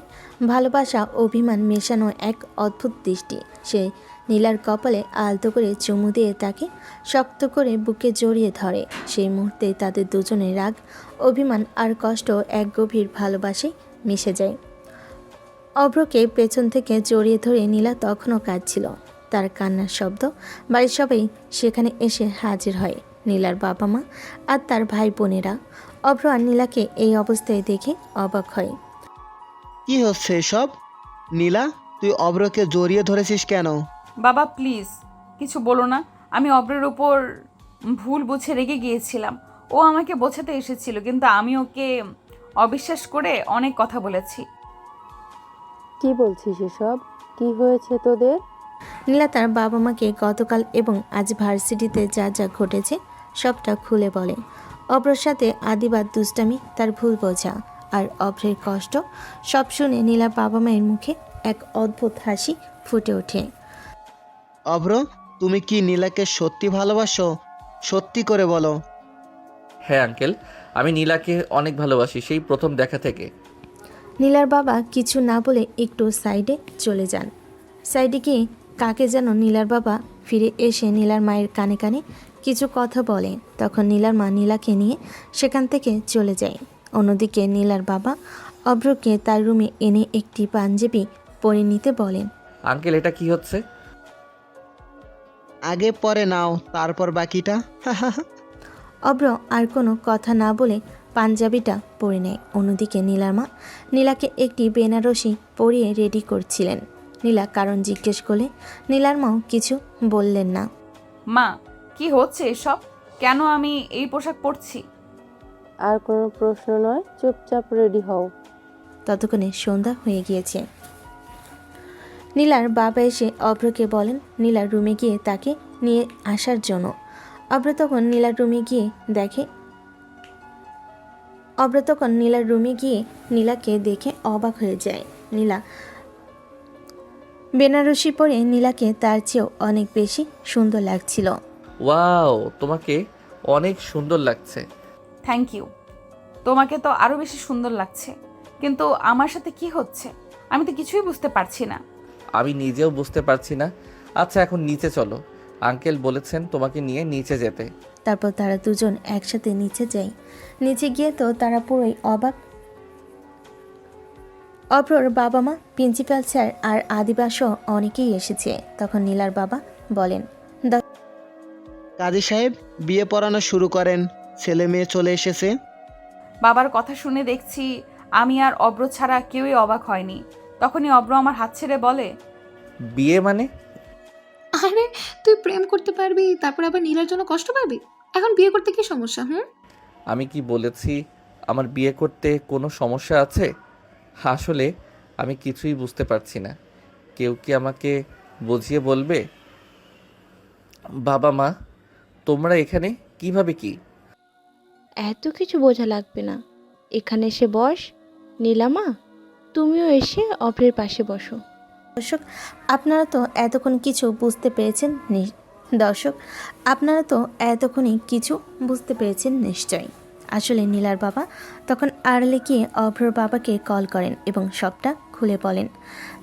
ভালোবাসা অভিমান মেশানো এক অদ্ভুত দৃষ্টি। সে নীলার কপালে আলতো করে চুমু দিয়ে তাকে শক্ত করে বুকে জড়িয়ে ধরে। সেই মুহূর্তে তাদের দুজনের রাগ, অভিমান আর কষ্ট এক গভীর ভালোবাসায় মিশে যায়। অভ্রকে পেছন থেকে জড়িয়ে ধরে নীলা তখনও কাঁদছিল। তার কান্নার শব্দ বাড়ির সবাই সেখানে এসে হাজির হয়। নীলার বাবা মা আর তার ভাই বোনেরা। অভ্র আর নীলাকে এই অবস্থায় দেখে অবাক হয়। কি হচ্ছে এসব? নীলা, তুই অব্রকে জড়িয়ে ধরেছিস কেন? বাবা প্লিজ কিছু বলো না। আমি অব্রের উপর ভুল বুঝে রেগে গিয়েছিলাম। ও আমাকে বোঝাতে এসেছিল, কিন্তু আমি ওকে অবিশ্বাস করে অনেক কথা বলেছি। কি বলছিস এসব? কি হয়েছে তোদের? নীলা তার বাবা মাকে গতকাল এবং আজ ভার্সিটিতে যা যা ঘটেছে সবটা খুলে বলে। অভ্রর সাথে আদিবার দুষ্টামি, তার ভুল বোঝা আর অভ্রের কষ্ট সব শুনে নীলা বাবা মায়ের মুখে এক অদ্ভুত হাসি ফুটে ওঠে। অব্র, তুমি কি নীলাকে সত্যি ভালোবাসো? সত্যি করে বলো। হ্যাঁ আঙ্কেল, আমি নীলাকে অনেক ভালোবাসি, সেই প্রথম দেখা থেকে। নীলার বাবা কিছু না বলে একটু সাইডে চলে যান। সাইডে গিয়ে কাকে যেন নীলার বাবা ফিরে এসে নীলার মায়ের কানে কানে কিছু কথা বলে। তখন নীলার মা নীলাকে নিয়ে সেখান থেকে চলে যায়। অন্যদিকে নীলার বাবা অভ্রকে তার রুমে এনে একটি পাঞ্জাবি পরে নিতে বলেন। আঙ্কেল, এটা কি হচ্ছে? আগে পরে নাও, তারপর বাকিটা। অভ্র আর কোনো কথা না বলে পাঞ্জাবিটা পরে নেয়। অন্যদিকে নীলার মা নীলাকে একটি বেনারসি পরিয়ে রেডি করছিলেন। নীলা কারণ জিজ্ঞেস করলে নীলার মাও কিছু বললেন না। মা, কি হচ্ছে এসব? কেন আমি এই পোশাক পরছি? আর কোনো প্রশ্ন নয়, চুপচাপ রেডি হও। ততক্ষণে সন্ধ্যা হয়ে গিয়েছে। নীলার বাবা এসে অভ্রকে বলেন নীলার রুমে গিয়ে তাকে নিয়ে আসার জন্য। অভ্র তখন নীলার রুমে গিয়ে নীলাকে দেখে অবাক হয়ে যায়। নীলা বেনারসি পরে নীলাকে তার চেয়েও অনেক বেশি সুন্দর লাগছিল। ওয়াও, তোমাকে অনেক সুন্দর লাগছে। Thank you. তোমাকে তো আরও বেশি সুন্দর লাগছে। কিন্তু আমার সাথে কি হচ্ছে আমি তো কিছুই বুঝতে পারছি না। আমি নিজেও বুঝতে পারছি না। আচ্ছা, এখন নিচে চলো, আঙ্কেল বলেছেন তোমাকে নিয়ে নিচে যেতে। তারপর তারা দুজন একসাথে নিচে যায়। নিচে গিয়ে তো তারা পুরোই অবাক। অভ্রর বাবা মা, প্রিন্সিপাল স্যার আর আদিবাসও অনেকেই এসেছে। তখন নীলার বাবা বলেন, কাজী সাহেব, বিয়ে পড়ানো শুরু করেন, ছেলে মেয়ে চলে এসেছে। বাবার কথা শুনে দেখছি আমি আর অব্র ছাড়া কেউই অবাক হয়নি। তখনই অব্র আমার হাত ছেড়ে বলে, বিয়ে মানে? আরে তুই প্রেম করতে পারবি, তারপর আবার নীলার জন্য কষ্ট পাবি? এখন বিয়ে করতে কি সমস্যা? আমি কি বলেছি আমার বিয়ে করতে কোনো সমস্যা আছে? আসলে আমি কিছুই বুঝতে পারছি না। কেউ কি আমাকে বুঝিয়ে বলবে? বাবা মা, তোমরা এখানে কিভাবে কি? এত কিছু বোঝা লাগবে না, এখানে এসে বস। নীলামা, তুমিও এসে অভ্রের পাশে বসো। দর্শক আপনারা তো এতক্ষণই কিছু বুঝতে পেরেছেন নিশ্চয়। আসলে নীলার বাবা তখন আড়ালে গিয়ে অভ্রর বাবাকে কল করেন এবং সবটা খুলে বলেন।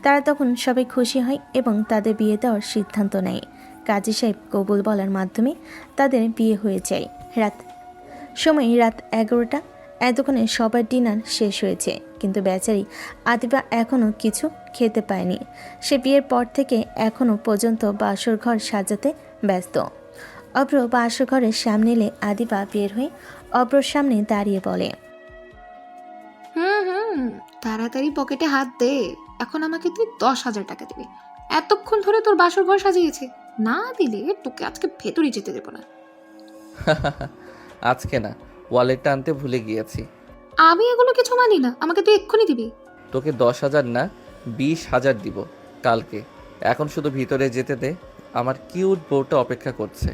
তারা তখন সবাই খুশি হয় এবং তাদের বিয়ে দেওয়ার সিদ্ধান্ত নেয়। কাজী সাহেব কবুল বলার মাধ্যমে তাদের বিয়ে হয়ে যায়। রাত 11টা। এতক্ষণে সবার ডিনার শেষ হয়েছে, কিন্তু বেচারি আদিবা এখনও কিছু খেতে পায়নি। সে বিয়ের পর থেকে এখনও পর্যন্ত বাসর ঘর সাজাতে ব্যস্ত। অব্র বাসঘরের সামনে এলে আদিবা বের হয়ে অব্রর সামনে দাঁড়িয়ে বলে, হুম, তাড়াতাড়ি পকেটে হাত দে। এখন আমাকে তুই 10,000 টাকা দিবি। এতক্ষণ ধরে তোর বাসর ঘর সাজিয়েছে, না দিলে তোকে আজকে ভেতরে যেতে দেবো না। আজকে না, ওয়ালেটটা আনতে ভুলে গিয়েছি। আমি এগুলো কিছু মানি না, আমাকে তুই এক্ষুনি দিবি। তোকে 10,000 না 20,000 দিব কালকে। এখন শুধু ভিতরে যেতে দে, আমার কিউট বউটা অপেক্ষা করছে।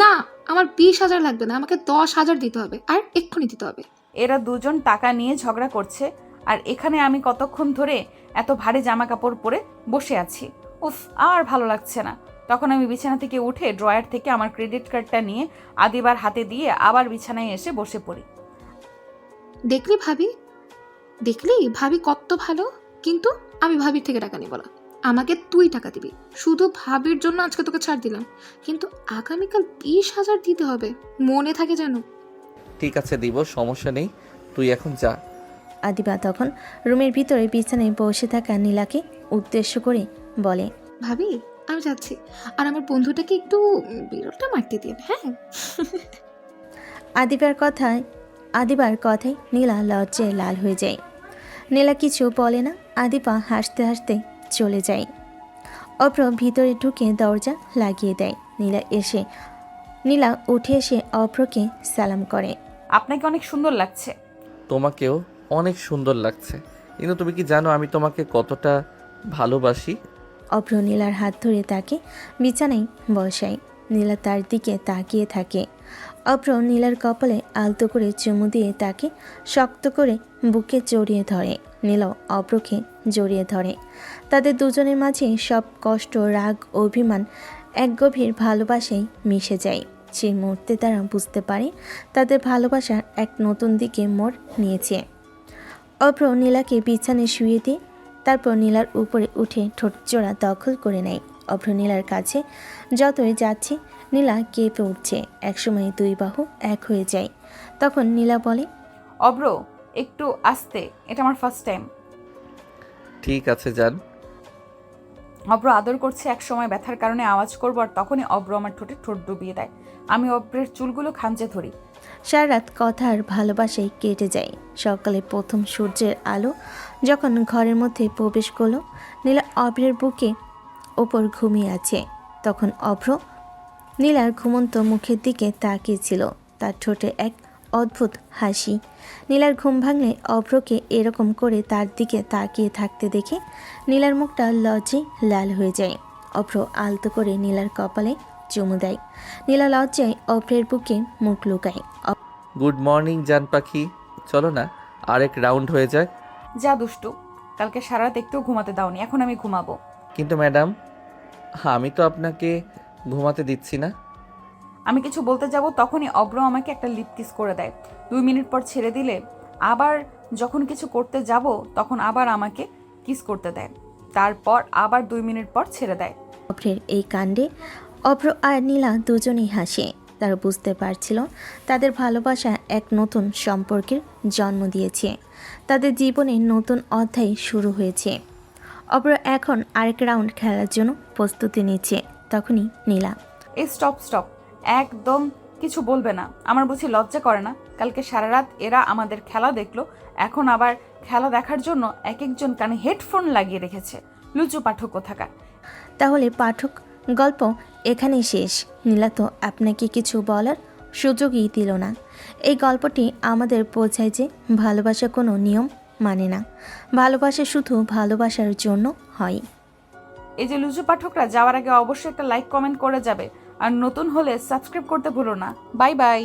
না, আমার 20,000 লাগবে না, আমাকে 10,000 দিতে হবে, আর এক্ষুনি দিতে হবে। এরা দুজন টাকা নিয়ে ঝগড়া করছে আর এখানে আমি কতক্ষণ ধরে এত ভারী জামা কাপড় পরে বসে আছি। উফ, আর ভালো লাগছে না। তখন আমি বিছানা থেকে উঠে ড্রয়ার থেকে আমার ক্রেডিট কার্ডটা নিয়ে আদিবার হাতে দিয়ে আবার বিছানায় এসে বসে পড়ি। দেখলি ভাবি কত ভালো, কিন্তু আমি ভাবির থেকে টাকা নিব না, আমাকে তুই টাকা দিবি। শুধু ভাবির জন্য আজকে তোকে ছাড় দিলাম, কিন্তু আগামীকাল 20,000 দিতে হবে, মনে থাকে যেন। ঠিক আছে দিব, সমস্যা নেই, তুই এখন যা। আদিবা তখন রুমের ভিতরে বিছানায় বসে থাকা নীলাকে উদ্দেশ্য করে বলে, ভাবি আমি যাচ্ছি, আর আমার বন্ধুটাকে একটু বিরলটা মারতে দিন, হ্যাঁ? আদিবার কথায় নীলা লজ্জায় লাল হয়ে যায়। নীলা কিছু বলে না, আদিবা হাসতে হাসতে চলে যায়। অব্র ভিতরে ঢুকে দরজা লাগিয়ে দেয়। নীলা উঠে এসে অব্রকে সালাম করে। আপনাকে অনেক সুন্দর লাগছে। তোমাকেও অনেক সুন্দর লাগছে, কিন্তু তুমি কি জানো আমি তোমাকে কতটা ভালোবাসি? অব্র নীলার হাত ধরে তাকে বিছানায় বসায়। নীলা তার দিকে তাকিয়ে থাকে। অব্র নীলার কপালে আলতো করে চুমু দিয়ে তাকে শক্ত করে বুকে জড়িয়ে ধরে। নীলাও অব্রকে জড়িয়ে ধরে। তাদের দুজনের মাঝে সব কষ্ট, রাগ, অভিমান এক গভীর ভালোবাসায় মিশে যায়। সেই মুহূর্তে তারা বুঝতে পারে তাদের ভালোবাসার এক নতুন দিকে মোড় নিয়েছে। অব্র নীলাকে বিছানায় শুয়ে দিয়ে তারপর নীলার উপরে উঠে ঠোঁটজোড়া দখল করে নেয়। অভ্র নীলার কাছে যতই যাচ্ছে নীলা কেঁপে উঠছে। একসময় দুই বাহু এক হয়ে যায়। তখন নীলা বলে, অব্র একটু আস্তে, এটা আমার ফার্স্ট টাইম। ঠিক আছে যান। অব্র আদর করছে, এক সময় ব্যথার কারণে আওয়াজ করবো আর তখনই অব্র আমার ঠোঁটে ঠোঁট ডুবিয়ে দেয়। আমি অব্রের চুলগুলো খামচে ধরি। সারা রাত কথা আর ভালোবাসায় কেটে যায়। সকালে প্রথম সূর্যের আলো যখন ঘরের মধ্যে প্রবেশ করলো, নীলা অভ্রের বুকে ওপর ঘুমিয়ে আছে। তখন অভ্র নীলার ঘুমন্ত মুখের দিকে তাকিয়েছিল। তার ঠোঁটে এক অদ্ভুত হাসি। নীলার ঘুম ভাঙলে অভ্রকে এরকম করে তার দিকে তাকিয়ে থাকতে দেখে নীলার মুখটা লজ্জায় লাল হয়ে যায়। অভ্র আলতো করে নীলার কপালে চুমু দেয়। নীলা লজ্জায় অভ্রের বুকে মুখ লুকায়। গুড মর্নিং জান পাখি, চলো না আরেক রাউন্ড হয়ে যাক। যা দুষ্টু, কালকে সারা রাত একটু ঘুমাতে দাওনি, এখন আমি ঘুমাবো। কিন্তু ম্যাডাম, আমি তো আপনাকে ঘুমাতে দিচ্ছি না। আমি কিছু বলতে যাব তখনই অব্র আমাকে একটা লিপ কিস করে দেয়। 2 মিনিট পর ছেড়ে দিলে আবার যখন কিছু করতে যাব তখন আবার আমাকে কিস করতে দেয়। তারপর আবার 2 মিনিট পর ছেড়ে দেয়। অভ্রের এই কাণ্ডে অভ্র আর নীলা দুজনেই হাসে। তারা বুঝতে পারছিল তাদের ভালোবাসা এক নতুন সম্পর্কের জন্ম দিয়েছে। তাদের জীবনে নতুন অধ্যায় শুরু হয়েছে। অভ্র এখন আরেক রাউন্ড খেলার জন্য প্রস্তুতি নিচ্ছে। তখনই নীলা, এই স্টপ, একদম কিছু বলবে না। আমার বুঝি লজ্জা করে না? কালকে সারা রাত এরা আমাদের খেলা দেখলো, এখন আবার খেলা দেখার জন্য এক একজন কানে হেডফোন লাগিয়ে রেখেছে। লুচু পাঠক কোথাকার। তাহলে পাঠক গল্প এখানেই শেষ। নীলা তো আপনাকে কিছু বলার সুযোগই দিল না। এই গল্পটি আমাদের বোঝায় যে ভালোবাসা কোনো নিয়ম মানে না, ভালোবাসা শুধু ভালোবাসার জন্য হয়। এই যে লুচু পাঠকরা, যাওয়ার আগে অবশ্যই একটা লাইক কমেন্ট করে যাবে, আর নতুন হলে সাবস্ক্রাইব করতে ভুলো না। Bye bye.